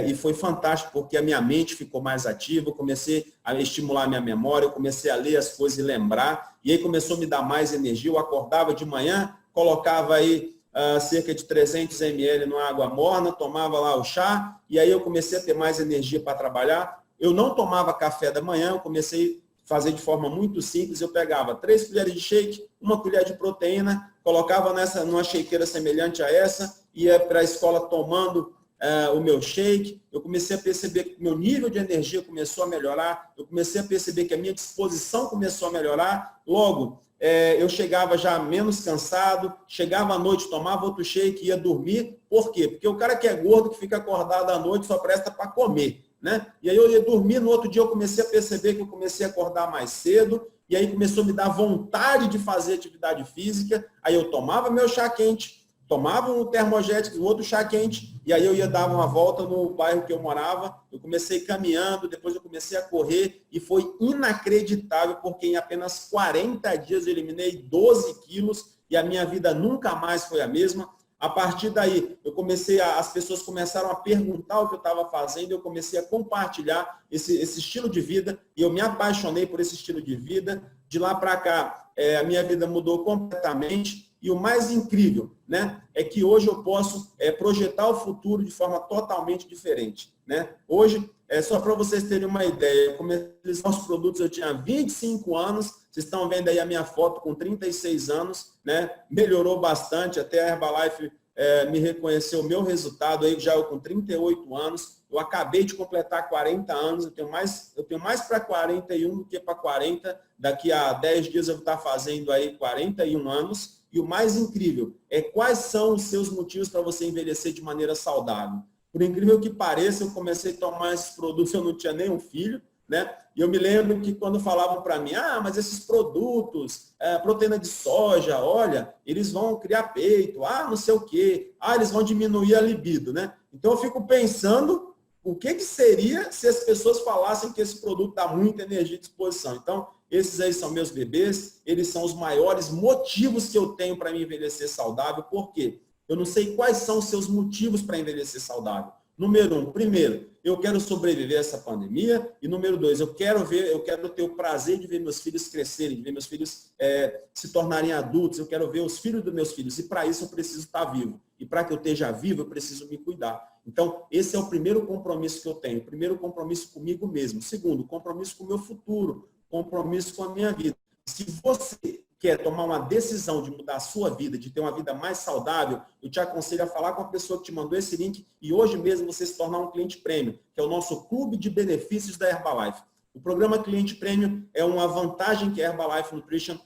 e foi fantástico, porque a minha mente ficou mais ativa, eu comecei a estimular a minha memória, eu comecei a ler as coisas e lembrar, e aí começou a me dar mais energia. Eu acordava de manhã, colocava aí cerca de 300 ml numa água morna, tomava lá o chá, e aí eu comecei a ter mais energia para trabalhar. Eu não tomava café da manhã, eu comecei a fazer de forma muito simples, eu pegava 3 colheres de shake, 1 colher de proteína, colocava numa shakeira semelhante a essa, ia para a escola tomando o meu shake. Eu comecei a perceber que o meu nível de energia começou a melhorar, eu comecei a perceber que a minha disposição começou a melhorar. Logo, eu chegava já menos cansado, chegava à noite, tomava outro shake, ia dormir. Por quê? Porque o cara que é gordo, que fica acordado à noite, só presta para comer, né? E aí eu ia dormir, no outro dia eu comecei a perceber que eu comecei a acordar mais cedo, e aí começou a me dar vontade de fazer atividade física. Aí eu tomava meu chá quente, tomava um termogético, outro chá quente, e aí eu ia dar uma volta no bairro que eu morava. Eu comecei caminhando, depois eu comecei a correr, e foi inacreditável, porque em apenas 40 dias eu eliminei 12 quilos, e a minha vida nunca mais foi a mesma. A partir daí, as pessoas começaram a perguntar o que eu estava fazendo, eu comecei a compartilhar esse estilo de vida, e eu me apaixonei por esse estilo de vida. De lá para cá, a minha vida mudou completamente. E o mais incrível, né, é que hoje eu posso projetar o futuro de forma totalmente diferente, né? Hoje, só para vocês terem uma ideia, eu comecei a utilizar os produtos, eu tinha 25 anos, vocês estão vendo aí a minha foto com 36 anos, né? Melhorou bastante, até a Herbalife me reconheceu o meu resultado, aí já eu com 38 anos, eu acabei de completar 40 anos, eu tenho mais para 41 do que para 40, daqui a 10 dias eu vou estar fazendo aí 41 anos. E o mais incrível é quais são os seus motivos para você envelhecer de maneira saudável. Por incrível que pareça, eu comecei a tomar esses produtos, eu não tinha nem um filho, né? E eu me lembro que quando falavam para mim, mas esses produtos, proteína de soja, olha, eles vão criar peito, não sei o quê, eles vão diminuir a libido, né? Então eu fico pensando o que seria se as pessoas falassem que esse produto dá muita energia e disposição. Então, esses aí são meus bebês, eles são os maiores motivos que eu tenho para me envelhecer saudável. Por quê? Eu não sei quais são os seus motivos para envelhecer saudável. Número 1, primeiro, eu quero sobreviver a essa pandemia. E número 2, eu quero ter o prazer de ver meus filhos crescerem, de ver meus filhos se tornarem adultos. Eu quero ver os filhos dos meus filhos. E para isso eu preciso estar vivo. E para que eu esteja vivo, eu preciso me cuidar. Então, esse é o primeiro compromisso que eu tenho. O primeiro compromisso comigo mesmo. Segundo, compromisso com o meu futuro. Compromisso com a minha vida. Se você quer tomar uma decisão de mudar a sua vida, de ter uma vida mais saudável, eu te aconselho a falar com a pessoa que te mandou esse link e hoje mesmo você se tornar um cliente prêmio, que é o nosso clube de benefícios da Herbalife. O programa Cliente Prêmio é uma vantagem que a Herbalife Nutrition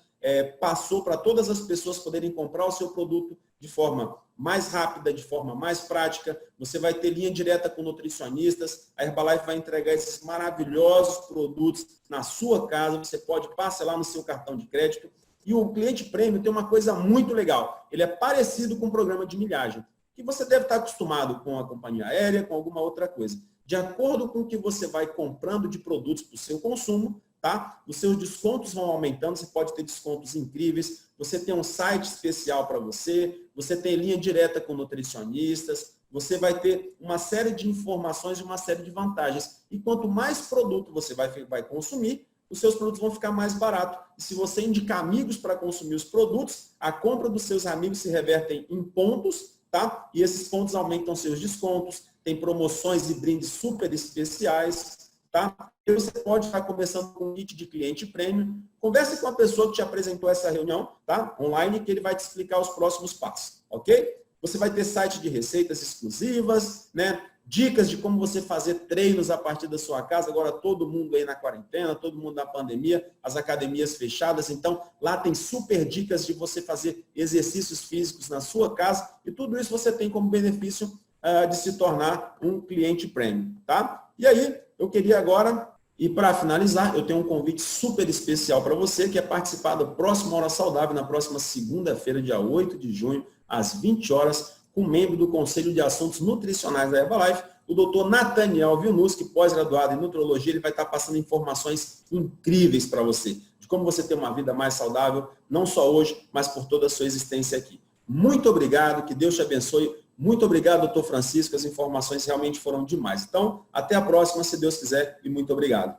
passou para todas as pessoas poderem comprar o seu produto de forma mais rápida, de forma mais prática. Você vai ter linha direta com nutricionistas. A Herbalife vai entregar esses maravilhosos produtos na sua casa. Você pode parcelar no seu cartão de crédito. E o cliente prêmio tem uma coisa muito legal. Ele é parecido com o programa de milhagem, que você deve estar acostumado com a companhia aérea, com alguma outra coisa. De acordo com o que você vai comprando de produtos para o seu consumo, tá? Os seus descontos vão aumentando, você pode ter descontos incríveis, você tem um site especial para você, você tem linha direta com nutricionistas, você vai ter uma série de informações e uma série de vantagens. E quanto mais produto você vai consumir, os seus produtos vão ficar mais baratos. E se você indicar amigos para consumir os produtos, a compra dos seus amigos se revertem em pontos, tá? E esses pontos aumentam seus descontos, tem promoções e brindes super especiais, tá? E você pode estar começando com um kit de cliente prêmio. Converse com a pessoa que te apresentou essa reunião, tá? Online, que ele vai te explicar os próximos passos, ok? Você vai ter site de receitas exclusivas, né? Dicas de como você fazer treinos a partir da sua casa. Agora todo mundo aí na quarentena, todo mundo na pandemia, as academias fechadas. Então, lá tem super dicas de você fazer exercícios físicos na sua casa. E tudo isso você tem como benefício de se tornar um cliente premium, tá? E aí, eu queria agora, e para finalizar, eu tenho um convite super especial para você, que é participar do próximo Hora Saudável, na próxima segunda-feira, dia 8 de junho, às 20 horas, com um membro do Conselho de Assuntos Nutricionais da Herbalife, o Dr. Nathaniel Vilnuski, pós-graduado em Nutrologia. Ele vai estar passando informações incríveis para você, de como você ter uma vida mais saudável, não só hoje, mas por toda a sua existência aqui. Muito obrigado, que Deus te abençoe. Muito obrigado, doutor Francisco, as informações realmente foram demais. Então, até a próxima, se Deus quiser, e muito obrigado.